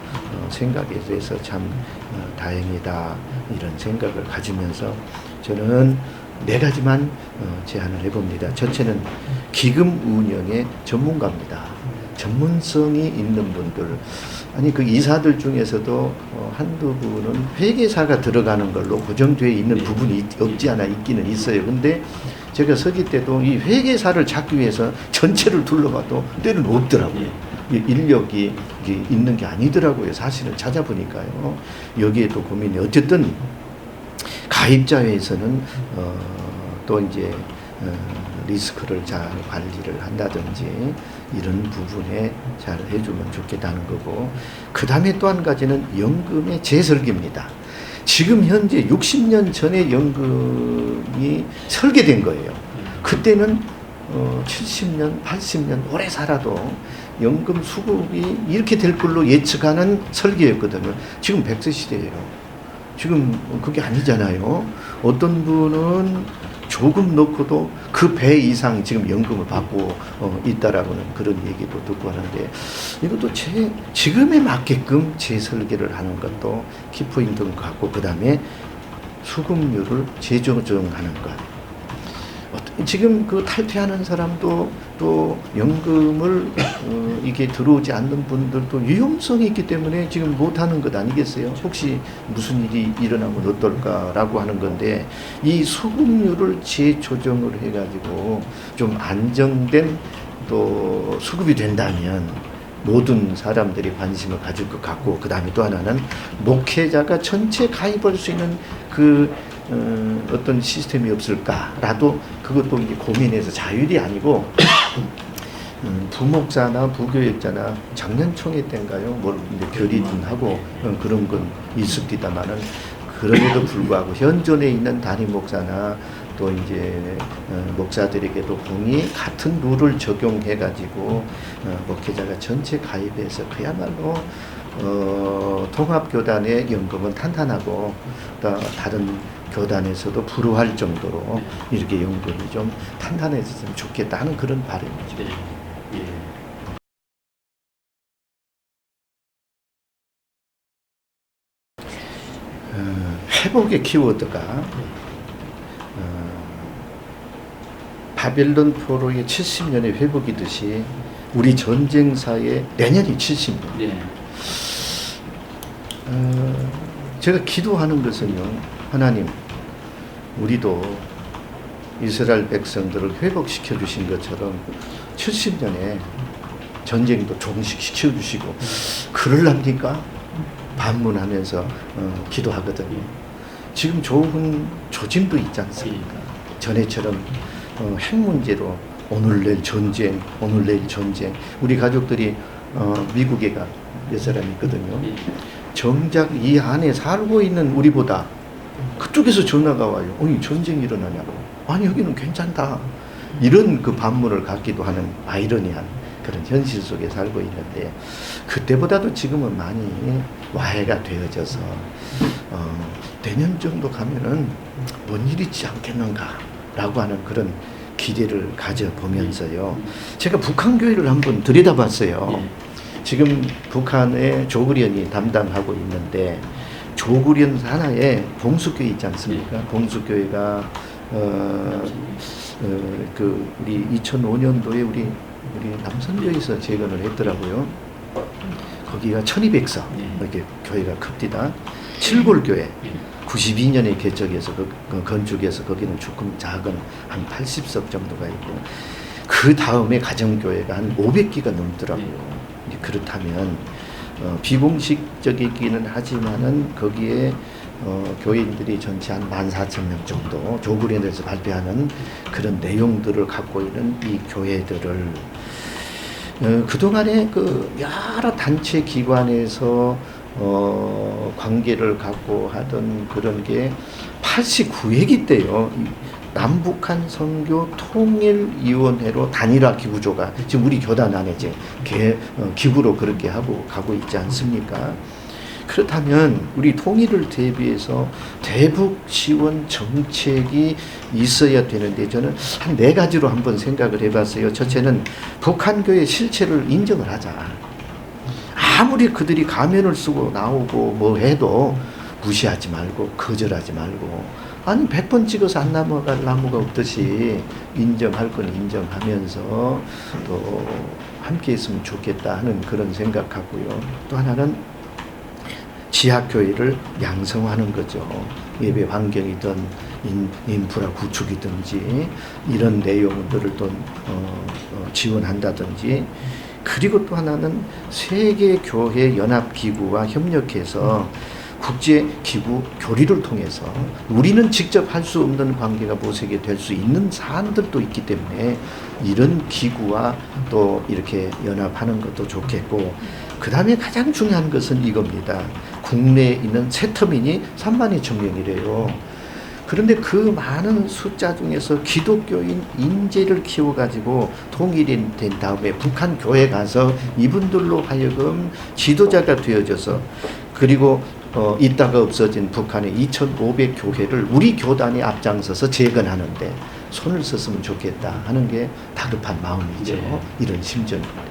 생각이 돼서 참 다행이다 이런 생각을 가지면서 저는 4가지만 제안을 해봅니다. 첫째는 기금 운영의 전문가입니다. 전문성이 있는 분들, 아니 그 이사들 중에서도 한두 분은 회계사가 들어가는 걸로 고정되어 있는 부분이 없지 않아 있기는 있어요. 근데 제가 서기 때도 이 회계사를 찾기 위해서 전체를 둘러봐도 때는 없더라고요. 인력이 있는 게 아니더라고요. 사실은 찾아보니까요. 여기에도 고민이 어쨌든 가입자회에서는 또 이제 리스크를 잘 관리를 한다든지 이런 부분에 잘 해주면 좋겠다는 거고, 그 다음에 또 한 가지는 연금의 재설계입니다. 지금 현재 60년 전에 연금이 설계된 거예요. 그때는 70년, 80년 오래 살아도 연금 수급이 이렇게 될 걸로 예측하는 설계였거든요. 지금 100세 시대예요. 지금 그게 아니잖아요. 어떤 분은 조금 넣고도 그 배 이상 지금 연금을 받고 있다라고는 그런 얘기도 듣고 하는데, 이것도 지금에 맞게끔 재설계를 하는 것도 키포인트인 것 같고, 그 다음에 수급률을 재조정하는 것. 지금 그 탈퇴하는 사람도 또 연금을 이게 들어오지 않는 분들도 위험성이 있기 때문에 지금 못하는 것 아니겠어요? 혹시 무슨 일이 일어나면 어떨까라고 하는 건데, 이 수급률을 재조정을 해가지고 좀 안정된 또 수급이 된다면 모든 사람들이 관심을 가질 것 같고, 그 다음에 또 하나는 목회자가 전체 가입할 수 있는 어떤 시스템이 없을까라도 그것도 이제 고민해서 자율이 아니고 부목사나 부교역자나 작년 총회 때인가요? 뭘 이제 결의하고 그런 건 있습니다만은, 그럼에도 불구하고 현존에 있는 담임 목사나 또 이제 목사들에게도 공이 같은 룰을 적용해 가지고 목회자가 전체 가입해서 그야말로 통합교단의 연금은 탄탄하고 또 다른 교단에서도 불우할 정도로 이렇게 연금이 좀 탄탄해졌으면 좋겠다 하는 그런 바람이죠. 네. 예. 회복의 키워드가 바벨론 포로의 70년의 회복이듯이 우리 전쟁사의 내년이 70년. 네. 제가 기도하는 것은요, 하나님, 우리도 이스라엘 백성들을 회복시켜 주신 것처럼 70년에 전쟁도 조금씩 시켜주시고 그럴랍니까? 반문하면서 기도하거든요. 지금 좋은 조짐도 있지 않습니까? 전에처럼 핵 문제로 오늘 내일 전쟁, 오늘 내일 전쟁. 우리 가족들이 미국에 몇 사람이 있거든요. 예. 정작 이 안에 살고 있는 우리보다 그쪽에서 전화가 와요. 어이 전쟁이 일어나냐고. 아니 여기는 괜찮다. 이런 그 반문을 갖기도 하는 아이러니한 그런 현실 속에 살고 있는데 그때보다도 지금은 많이 와해가 되어져서 내년 정도 가면은 뭔 일이 있지 않겠는가라고 하는 그런 기대를 가져보면서요. 제가 북한 교회를 한번 들여다봤어요. 예. 지금 북한의 조국련이 담당하고 있는데 조국련 산하에 봉수교회 있지 않습니까? 봉수교회가 그 우리 2005년도에 우리 남선교에서 재건을 했더라고요. 거기가 1200석 이렇게 교회가 큽니다. 칠골교회 92년에 개척해서 그 건축해서 거기는 조금 작은 한 80석 정도가 있고 그 다음에 가정교회가 한 500기가 넘더라고요. 그렇다면 비공식적이기는 하지만은 거기에 교인들이 전체 한 14,000명 정도 조국련에서 발표하는 그런 내용들을 갖고 있는 이 교회들을 그동안에 그 여러 단체 기관에서 관계를 갖고 하던 그런 게 89회기 때요. 남북한 선교 통일위원회로 단일화 기구조가 지금 우리 교단 안에 이제 기구로 그렇게 하고 가고 있지 않습니까? 그렇다면 우리 통일을 대비해서 대북 지원 정책이 있어야 되는데 저는 한 4가지로 한번 생각을 해봤어요. 첫째는 북한교의 실체를 인정을 하자. 아무리 그들이 가면을 쓰고 나오고 뭐 해도 무시하지 말고 거절하지 말고 아니 100번 찍어서 안 넘어갈 나무가 없듯이 인정할 건 인정하면서 또 함께 있으면 좋겠다 하는 그런 생각하고요. 또 하나는 지하교회를 양성하는 거죠. 예배 환경이든 인프라 구축이든지 이런 내용들을 또 지원한다든지 그리고 또 하나는 세계교회 연합기구와 협력해서 국제기구 교리를 통해서 우리는 직접 할 수 없는 관계가 모색이 될 수 있는 사안들도 있기 때문에 이런 기구와 또 이렇게 연합하는 것도 좋겠고 그 다음에 가장 중요한 것은 이겁니다. 국내에 있는 세터민이 32,000명이래요. 그런데 그 많은 숫자 중에서 기독교인 인재를 키워가지고 통일이 된 다음에 북한 교회 가서 이분들로 하여금 지도자가 되어져서 그리고 있다가 없어진 북한의 2,500 교회를 우리 교단이 앞장서서 재건하는데 손을 썼으면 좋겠다 하는 게 다급한 마음이죠. 네. 이런 심정입니다.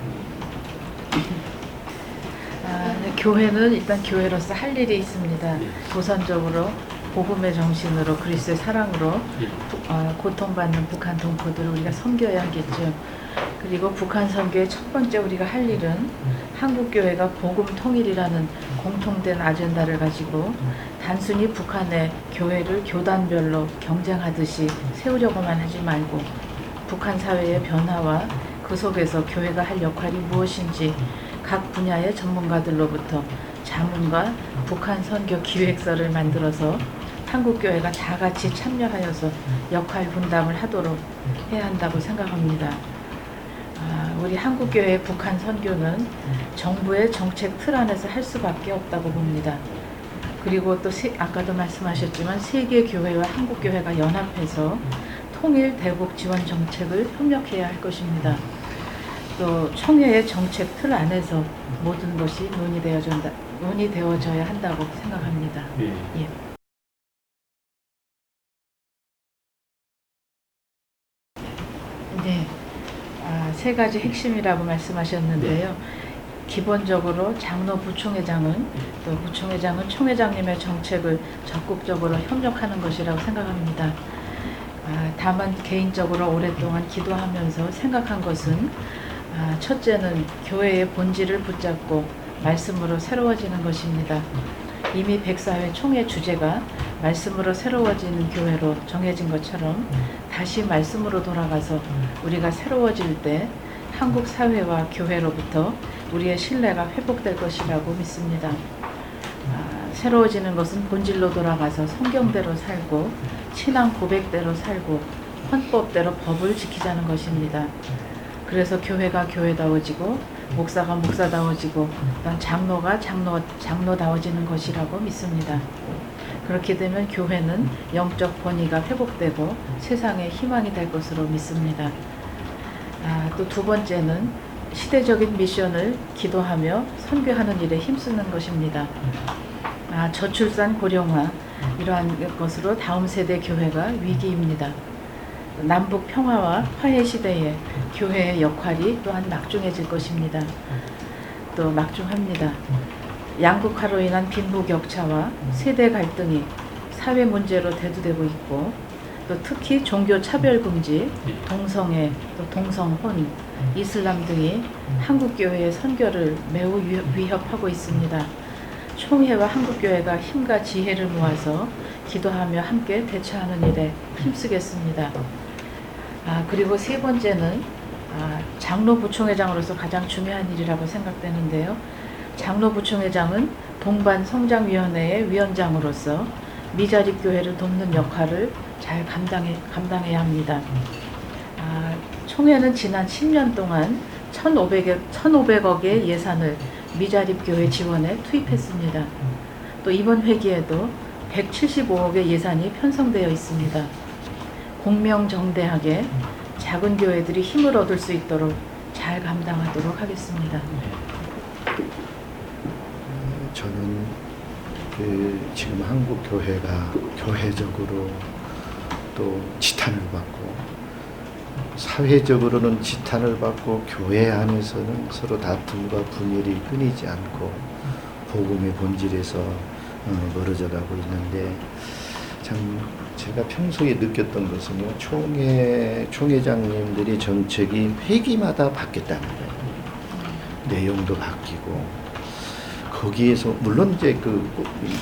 교회는 일단 교회로서 할 일이 있습니다. 우선적으로 복음의 정신으로 그리스도의 사랑으로 고통받는 북한 동포들을 우리가 섬겨야 하겠죠. 그리고 북한 선교의 첫 번째 우리가 할 일은 한국교회가 복음 통일이라는 공통된 아젠다를 가지고 단순히 북한의 교회를 교단별로 경쟁하듯이 세우려고만 하지 말고 북한 사회의 변화와 그 속에서 교회가 할 역할이 무엇인지 각 분야의 전문가들로부터 자문과 북한 선교 기획서를 만들어서 한국교회가 다 같이 참여하여서 역할 분담을 하도록 해야 한다고 생각합니다. 우리 한국교회의 북한 선교는 정부의 정책 틀 안에서 할 수밖에 없다고 봅니다. 그리고 또 아까도 말씀하셨지만 세계교회와 한국교회가 연합해서 통일 대북 지원 정책을 협력해야 할 것입니다. 또 총회의 정책 틀 안에서 모든 것이 논의되어져야 한다고 생각합니다. 예. 네, 3가지 핵심이라고 말씀하셨는데요. 기본적으로 장로 부총회장은 또 부총회장은 총회장님의 정책을 적극적으로 협력하는 것이라고 생각합니다. 다만 개인적으로 오랫동안 기도하면서 생각한 것은 첫째는 교회의 본질을 붙잡고 말씀으로 새로워지는 것입니다. 이미 104회 총회 주제가 말씀으로 새로워지는 교회로 정해진 것처럼 다시 말씀으로 돌아가서 우리가 새로워질 때 한국 사회와 교회로부터 우리의 신뢰가 회복될 것이라고 믿습니다. 새로워지는 것은 본질로 돌아가서 성경대로 살고 신앙 고백대로 살고 헌법대로 법을 지키자는 것입니다. 그래서 교회가 교회다워지고 목사가 목사다워지고 또한 장로가 장로다워지는 것이라고 믿습니다. 그렇게 되면 교회는 영적 권위가 회복되고 세상의 희망이 될 것으로 믿습니다. 또 두 번째는 시대적인 미션을 기도하며 선교하는 일에 힘쓰는 것입니다. 저출산 고령화 이러한 것으로 다음 세대 교회가 위기입니다. 남북 평화와 화해 시대에 교회의 역할이 또한 막중해질 것입니다. 또 막중합니다. 양극화로 인한 빈부격차와 세대 갈등이 사회 문제로 대두되고 있고 또 특히 종교 차별 금지, 동성애, 또 동성혼, 이슬람 등이 한국교회의 선교를 매우 위협하고 있습니다. 총회와 한국교회가 힘과 지혜를 모아서 기도하며 함께 대처하는 일에 힘쓰겠습니다. 그리고 세 번째는 장로 부총회장으로서 가장 중요한 일이라고 생각되는데요. 장로 부총회장은 동반 성장위원회의 위원장으로서 미자립 교회를 돕는 역할을 잘 감당해야 합니다. 총회는 지난 10년 동안 1,500억의 예산을 미자립 교회 지원에 투입했습니다. 또 이번 회기에도 175억의 예산이 편성되어 있습니다. 공명정대하게 작은 교회들이 힘을 얻을 수 있도록 잘 감당하도록 하겠습니다. 저는 지금 한국 교회가 교회적으로 또 지탄을 받고 사회적으로는 지탄을 받고 교회 안에서는 서로 다툼과 분열이 끊이지 않고 복음의 본질에서 멀어져 가고 있는데 참 제가 평소에 느꼈던 것은요, 총회장님들이 정책이 회기마다 바뀌었다는 거예요. 내용도 바뀌고 거기에서 물론 이제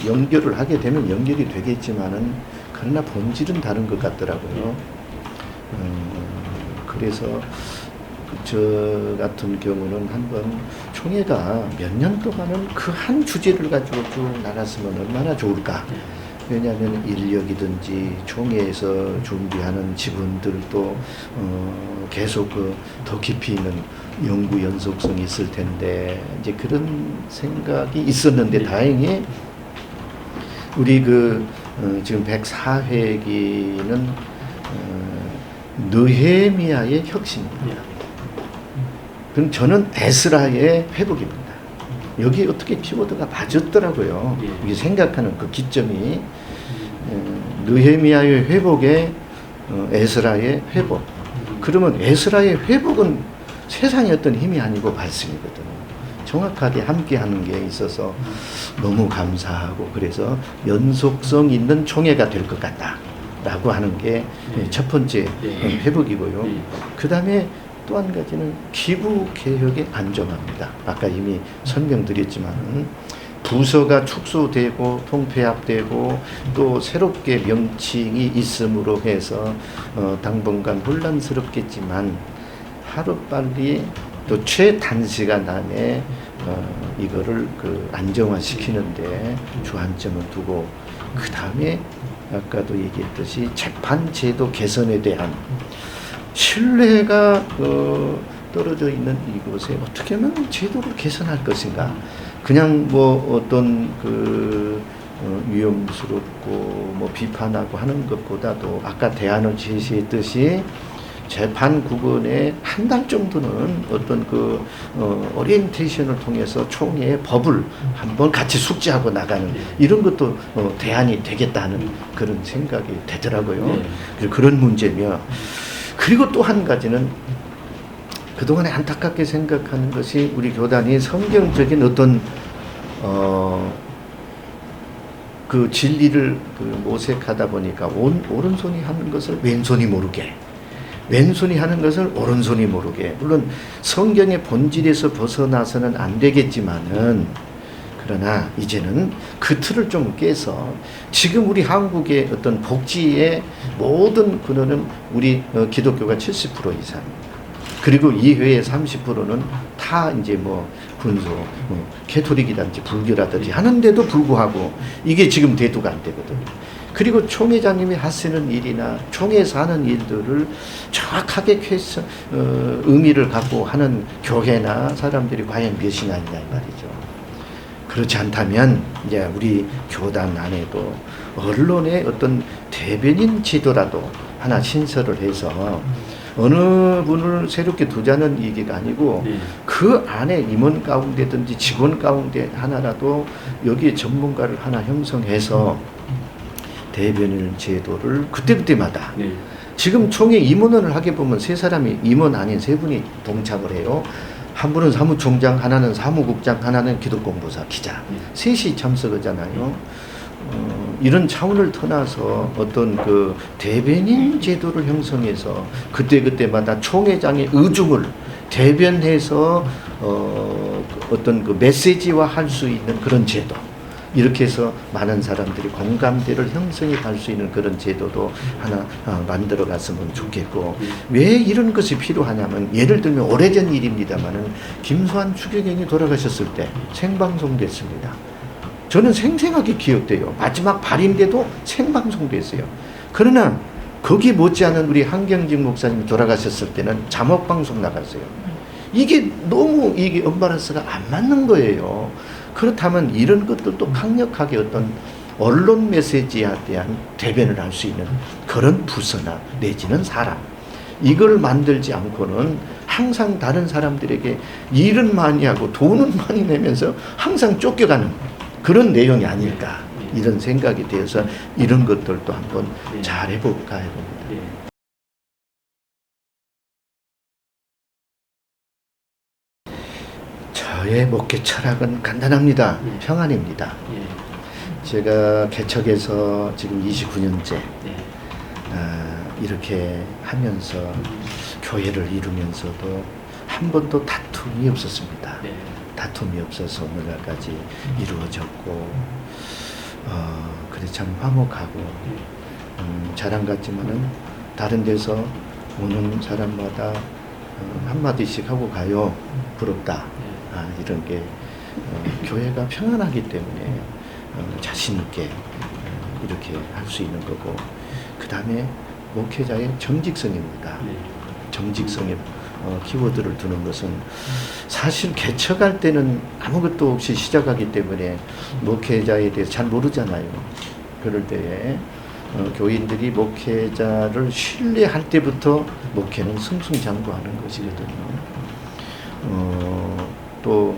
연결을 하게 되면 연결이 되겠지만은 그러나 본질은 다른 것 같더라고요. 그래서 저 같은 경우는 한번 총회가 몇 년 동안은 그 한 주제를 가지고 쭉 나갔으면 얼마나 좋을까. 왜냐하면 인력이든지 총회에서 준비하는 직원들도 계속 더 깊이 있는 연구 연속성이 있을 텐데 이제 그런 생각이 있었는데 다행히 우리 지금 104회기는 느헤미야의 혁신입니다. 그럼 저는 에스라의 회복입니다. 여기 어떻게 키워드가 맞았더라고요. 이게 생각하는 그 기점이 느헤미야의 회복에 에스라의 회복. 그러면 에스라의 회복은 세상의 어떤 힘이 아니고 말씀이거든요. 정확하게 함께하는 게 있어서 너무 감사하고 그래서 연속성 있는 총회가 될 것 같다라고 하는 게 첫 번째 회복이고요. 그 다음에 또 한 가지는 기부 개혁의 안정화입니다. 아까 이미 설명드렸지만 부서가 축소되고 통폐합되고 또 새롭게 명칭이 있음으로 해서 당분간 혼란스럽겠지만 하루빨리 또 최단시간 안에 이거를 안정화시키는데 주안점을 두고 그 다음에 아까도 얘기했듯이 재판제도 개선에 대한 신뢰가 떨어져 있는 이곳에 어떻게 하면 제도를 개선할 것인가. 그냥 어떤 위험스럽고 비판하고 하는 것보다도 아까 대안을 제시했듯이 재판 구건에 한 달 정도는 어떤 오리엔테이션을 통해서 총회의 법을 한번 같이 숙지하고 나가는 이런 것도 대안이 되겠다는 그런 생각이 되더라고요. 그런 문제며 그리고 또 한 가지는 그동안에 안타깝게 생각하는 것이 우리 교단이 성경적인 어떤 그 진리를 모색하다 보니까 오른손이 하는 것을 왼손이 모르게 왼손이 하는 것을 오른손이 모르게 물론 성경의 본질에서 벗어나서는 안 되겠지만은 그러나 이제는 그 틀을 좀 깨서 지금 우리 한국의 어떤 복지의 모든 근원은 우리 기독교가 70% 이상입니다. 그리고 이외의 30%는 다 이제 군소, 캐토릭이라든지 불교라든지 하는데도 불구하고 이게 지금 대두가 안 되거든요. 그리고 총회장님이 하시는 일이나 총회에서 하는 일들을 정확하게 의미를 갖고 하는 교회나 사람들이 과연 몇이나 있냐 이 말이죠. 그렇지 않다면 이제 우리 교단 안에도 언론의 어떤 대변인 지도라도 하나 신설을 해서 어느 분을 새롭게 두자는 얘기가 아니고 네. 그 안에 임원 가운데든지 직원 가운데 하나라도 여기에 전문가를 하나 형성해서 대변인 제도를 그때그때마다 네. 지금 총회 임원을 하게 보면 세 사람이 임원 아닌 세 분이 동참을 해요. 한 분은 사무총장, 하나는 사무국장, 하나는 기독공보사 기자. 셋이 참석하잖아요. 이런 차원을 떠나서 어떤 그 대변인 제도를 형성해서 그때그때마다 총회장의 의중을 대변해서 어떤 그 메시지화 할 수 있는 그런 제도. 이렇게 해서 많은 사람들이 공감대를 형성해 갈 수 있는 그런 제도도 하나 만들어 갔으면 좋겠고, 왜 이런 것이 필요하냐면, 예를 들면 오래전 일입니다만은 김수환 추기경이 돌아가셨을 때 생방송됐습니다. 저는 생생하게 기억돼요. 마지막 발인데도 생방송됐어요. 그러나 거기 못지않은 우리 한경직 목사님이 돌아가셨을 때는 자막방송 나갔어요. 이게 너무 이게 언밸런스가 안 맞는 거예요. 그렇다면 이런 것들도 강력하게 어떤 언론 메시지에 대한 대변을 할 수 있는 그런 부서나 내지는 사람, 이걸 만들지 않고는 항상 다른 사람들에게 일은 많이 하고 돈은 많이 내면서 항상 쫓겨가는 그런 내용이 아닐까, 이런 생각이 되어서 이런 것들도 한번 잘 해볼까 해봅니다. 네. 저의 목회 철학은 간단합니다. 평안입니다. 네. 제가 개척해서 지금 29년째 네. 이렇게 하면서 교회를 이루면서도 한 번도 다툼이 없었습니다. 네. 다툼이 없어서 오늘날까지 이루어졌고, 그래 참 화목하고, 자랑 같지만은 다른 데서 오는 사람마다 한마디씩 하고 가요. 부럽다. 이런 게 교회가 평안하기 때문에 자신 있게 이렇게 할 수 있는 거고, 그 다음에 목회자의 정직성입니다. 정직성에 키워드를 두는 것은 사실 개척할 때는 아무것도 없이 시작하기 때문에 목회자에 대해서 잘 모르잖아요. 그럴 때에 교인들이 목회자를 신뢰할 때부터 목회는 승승장구하는 것이거든요. 또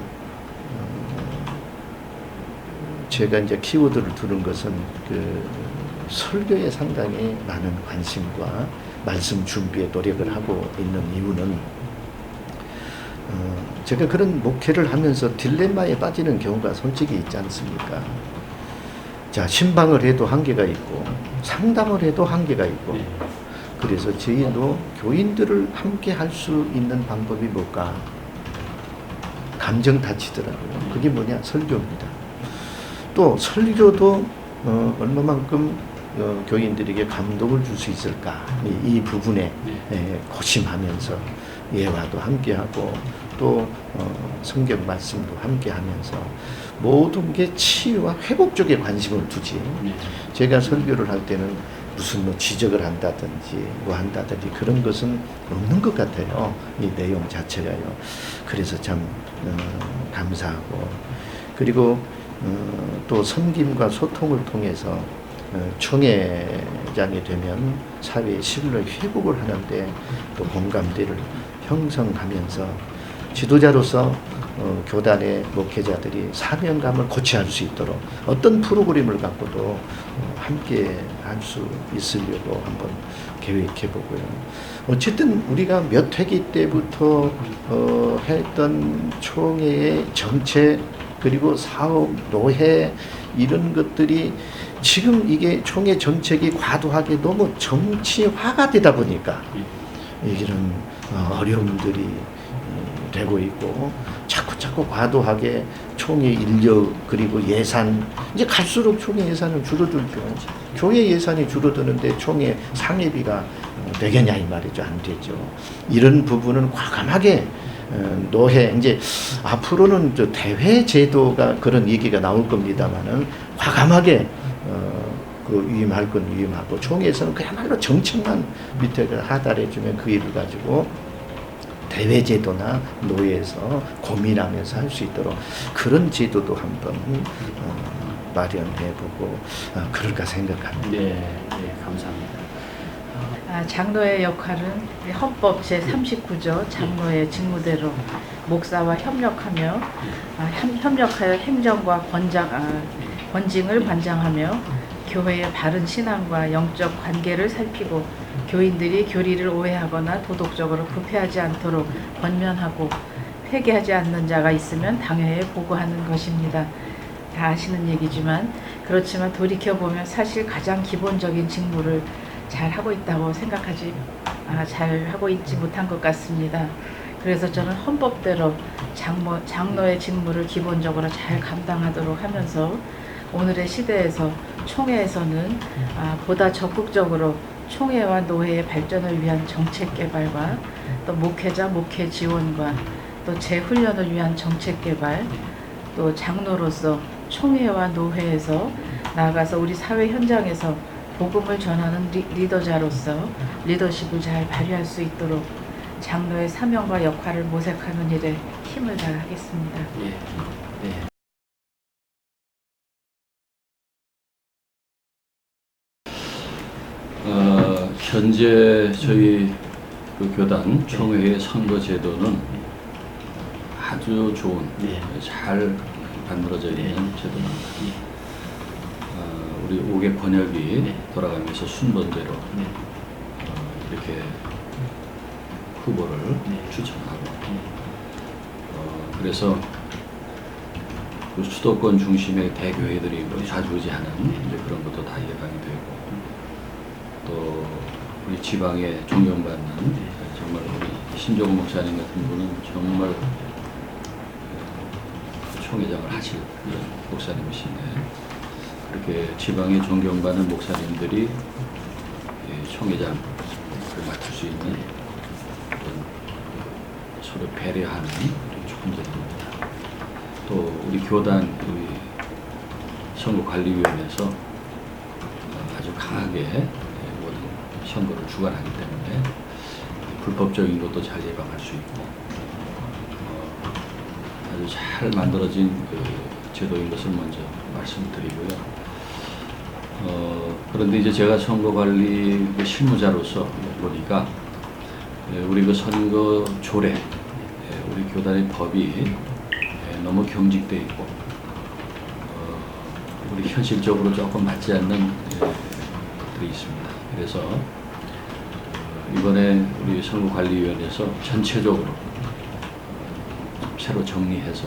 제가 이제 키워드를 두는 것은 그 설교에 상당히 많은 관심과 말씀 준비에 노력을 하고 있는 이유는 제가 그런 목회를 하면서 딜레마에 빠지는 경우가 솔직히 있지 않습니까? 자, 신방을 해도 한계가 있고 상담을 해도 한계가 있고, 그래서 저희도 교인들을 함께 할 수 있는 방법이 뭘까? 감정 다치더라고요. 그게 뭐냐? 설교입니다. 또 설교도 얼마만큼 교인들에게 감동을 줄 수 있을까? 이 부분에 고심하면서 예화도 함께하고 또 성경 말씀도 함께하면서 모든 게 치유와 회복 쪽에 관심을 두지. 제가 설교를 할 때는 무슨 뭐 지적을 한다든지 뭐 한다든지 그런 것은 없는 것 같아요. 이 내용 자체가요. 그래서 참 감사하고, 그리고 또 섬김과 소통을 통해서 총회장이 되면 사회의 신뢰 회복을 하는데 또 공감대를 형성하면서 지도자로서 교단의 목회자들이 사명감을 고취할 수 있도록 어떤 프로그램을 갖고도 함께 할 수 있으려고 한번 계획해 보고요. 어쨌든 우리가 몇 회기 때부터 했던 총회의 정책, 그리고 사업, 노회, 이런 것들이 지금 이게 총회 정책이 과도하게 너무 정치화가 되다 보니까 이런 어려움들이 되고 있고, 자꾸 과도하게 총회 인력 그리고 예산, 이제 갈수록 총회 예산은 줄어들죠. 교회 예산이 줄어드는데 총회 상회비가 되겠냐 이 말이죠. 안 되죠. 이런 부분은 과감하게 노회, 이제 앞으로는 저 대회 제도가 그런 얘기가 나올 겁니다만은 과감하게 그 그 위임할 건 위임하고 총회에서는 그야말로 정책만 밑에 하달해주면 그 일을 가지고 대외제도나 노예에서 고민하면서 할 수 있도록 그런 제도도 한번 마련해보고 그럴까 생각합니다. 네, 네, 감사합니다. 장로의 역할은 헌법 제39조 장로의 직무대로 목사와 협력하며 협력하여 행정과 권징을 관장하며 교회의 바른 신앙과 영적 관계를 살피고 교인들이 교리를 오해하거나 도덕적으로 부패하지 않도록 권면하고 회개하지 않는 자가 있으면 당회에 보고하는 것입니다. 다 아시는 얘기지만 그렇지만 돌이켜보면 사실 가장 기본적인 직무를 잘 하고 있다고 잘 하고 있지 못한 것 같습니다. 그래서 저는 헌법대로 장로의 직무를 기본적으로 잘 감당하도록 하면서 오늘의 시대에서 총회에서는 보다 적극적으로 총회와 노회의 발전을 위한 정책 개발과 또 목회자 목회 지원과 또 재훈련을 위한 정책 개발, 또 장로로서 총회와 노회에서 나아가서 우리 사회 현장에서 복음을 전하는 리더자로서 리더십을 잘 발휘할 수 있도록 장로의 사명과 역할을 모색하는 일에 힘을 다하겠습니다. 예, 네. 현재 저희 그 교단 총회의 선거 제도는 아주 좋은, 잘 만들어져 있는 제도입니다. 우리 5개 권역이 돌아가면서 순번대로 이렇게 후보를 추천하고 그래서 그 수도권 중심의 대교회들이 좌지우지하는 이제 그런 것도 다 예방이 되고 또 우리 지방에 존경받는 정말 우리 신종훈 목사님 같은 분은 정말 총회장을 하실 목사님이신데 그렇게 지방에 존경받는 목사님들이 총회장을 맡을 수 있는 서로 배려하는 좋은 제도입니다. 또 우리 교단 우리 선거관리위원회에서 아주 강하게 모든 선거를 주관하기 때문에 불법적인 것도 잘 예방할 수 있고 아주 잘 만들어진 그 제도인 것을 먼저 말씀드리고요. 그런데 이제 제가 선거관리 실무자로서 보니까 우리 그 선거 조례, 우리 교단의 법이 너무 경직돼 있고 우리 현실적으로 조금 맞지 않는 것들이 있습니다. 그래서 이번에 우리 선거관리위원회에서 전체적으로 새로 정리해서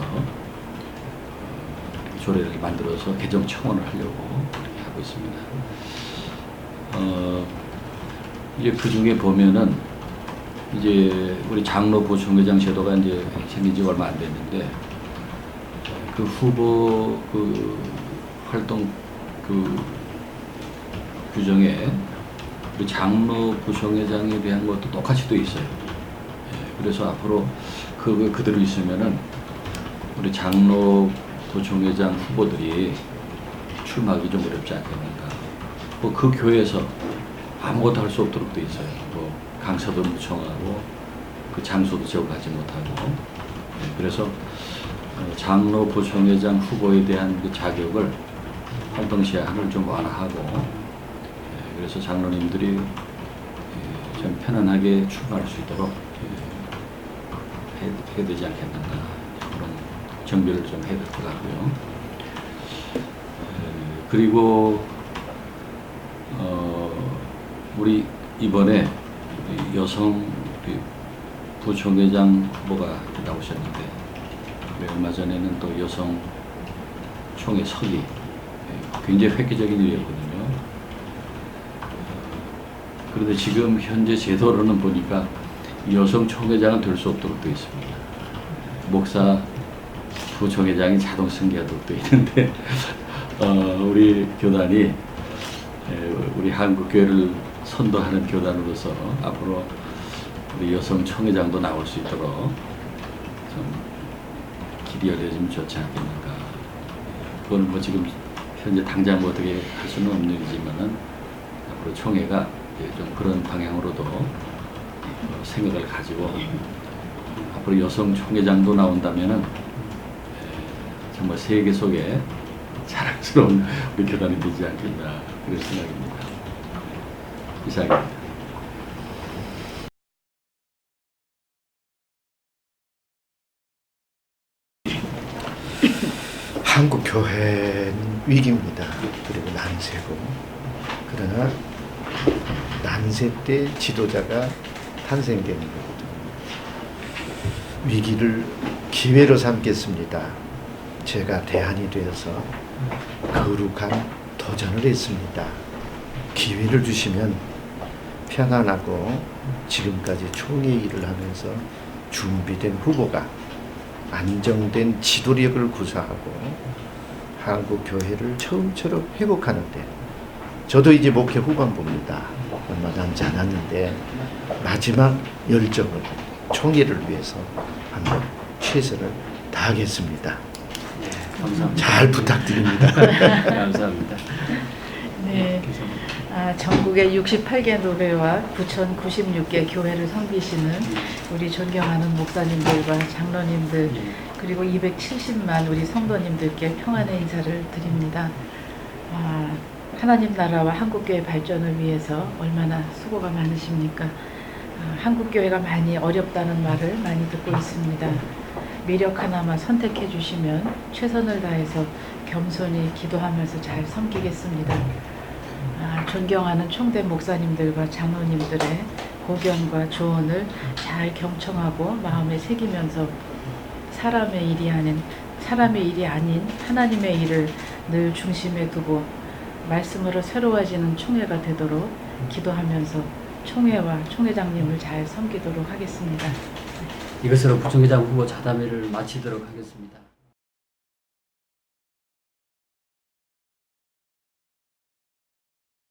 조례를 만들어서 개정 청원을 하려고 하고 있습니다. 이제 그 중에 보면은 이제 우리 장로 부총회장 제도가 이제 생긴 지 얼마 안 됐는데 그 후보 그 활동 그 규정에 우리 장로 부총회장에 대한 것도 똑같이 돼 있어요. 그래서 앞으로 그대로 있으면은 우리 장로 부총회장 후보들이 출마하기 좀 어렵지 않겠는가. 뭐 그 교회에서 아무것도 할 수 없도록 돼 있어요. 뭐 강사도 무청하고 그 장소도 제공하지 못하고. 그래서 장로 부총회장 후보에 대한 그 자격을 활동 시한을 좀 완화하고 그래서 장로님들이 좀 편안하게 출마할 수 있도록 해야 되지 않겠는가 그런 정비를 좀 해야 될 것 같고요. 그리고 우리 이번에 여성 부총회장 후보가 나오셨는데 얼마 전에는 또 여성 총회 서기 굉장히 획기적인 일이었거든요. 그런데 지금 현재 제도로는 보니까 여성 총회장은 될 수 없도록 되어 있습니다. 목사 부총회장이 자동 승계하도록 되어 있는데 우리 교단이 우리 한국교회를 선도하는 교단으로서 앞으로 우리 여성 총회장도 나올 수 있도록 좀 길이 열려지면 좋지 않겠는가. 그건 뭐 지금 현재 당장 뭐 어떻게 할 수는 없는 일이지만은 앞으로 총회가 이제 좀 그런 방향으로도 생각을 가지고 앞으로 여성 총회장도 나온다면은 정말 세계 속에 자랑스러운 우리 교단이 되지 않겠나 그런 생각입니다. 이상입니다. 한국 교회는 위기입니다. 그리고 난세고. 그러나 난세 때 지도자가 탄생되는 거거든요. 위기를 기회로 삼겠습니다. 제가 대안이 되어서 거룩한 도전을 했습니다. 기회를 주시면 편안하고 지금까지 총회 일을 하면서 준비된 후보가 안정된 지도력을 구사하고 한국 교회를 처음처럼 회복하는데, 저도 이제 목회 후반부입니다. 얼마 남지 않았는데 마지막 열정을 총회를 위해서 한번 최선을 다하겠습니다. 네, 감사합니다. 잘 부탁드립니다. 감사합니다. 네. 전국의 68개 노래와 9,096개 교회를 섬기시는 우리 존경하는 목사님들과 장로님들, 그리고 270만 우리 성도님들께 평안의 인사를 드립니다. 하나님 나라와 한국교회 발전을 위해서 얼마나 수고가 많으십니까? 한국교회가 많이 어렵다는 말을 많이 듣고 있습니다. 매력 하나만 선택해 주시면 최선을 다해서 겸손히 기도하면서 잘 섬기겠습니다. 존경하는 총대 목사님들과 장로님들의 고견과 조언을 잘 경청하고 마음에 새기면서 사람의 일이 아닌 하나님의 일을 늘 중심에 두고 말씀으로 새로워지는 총회가 되도록 기도하면서 총회와 총회장님을 잘 섬기도록 하겠습니다. 이것으로 부총회장 후보 자담회를 마치도록 하겠습니다.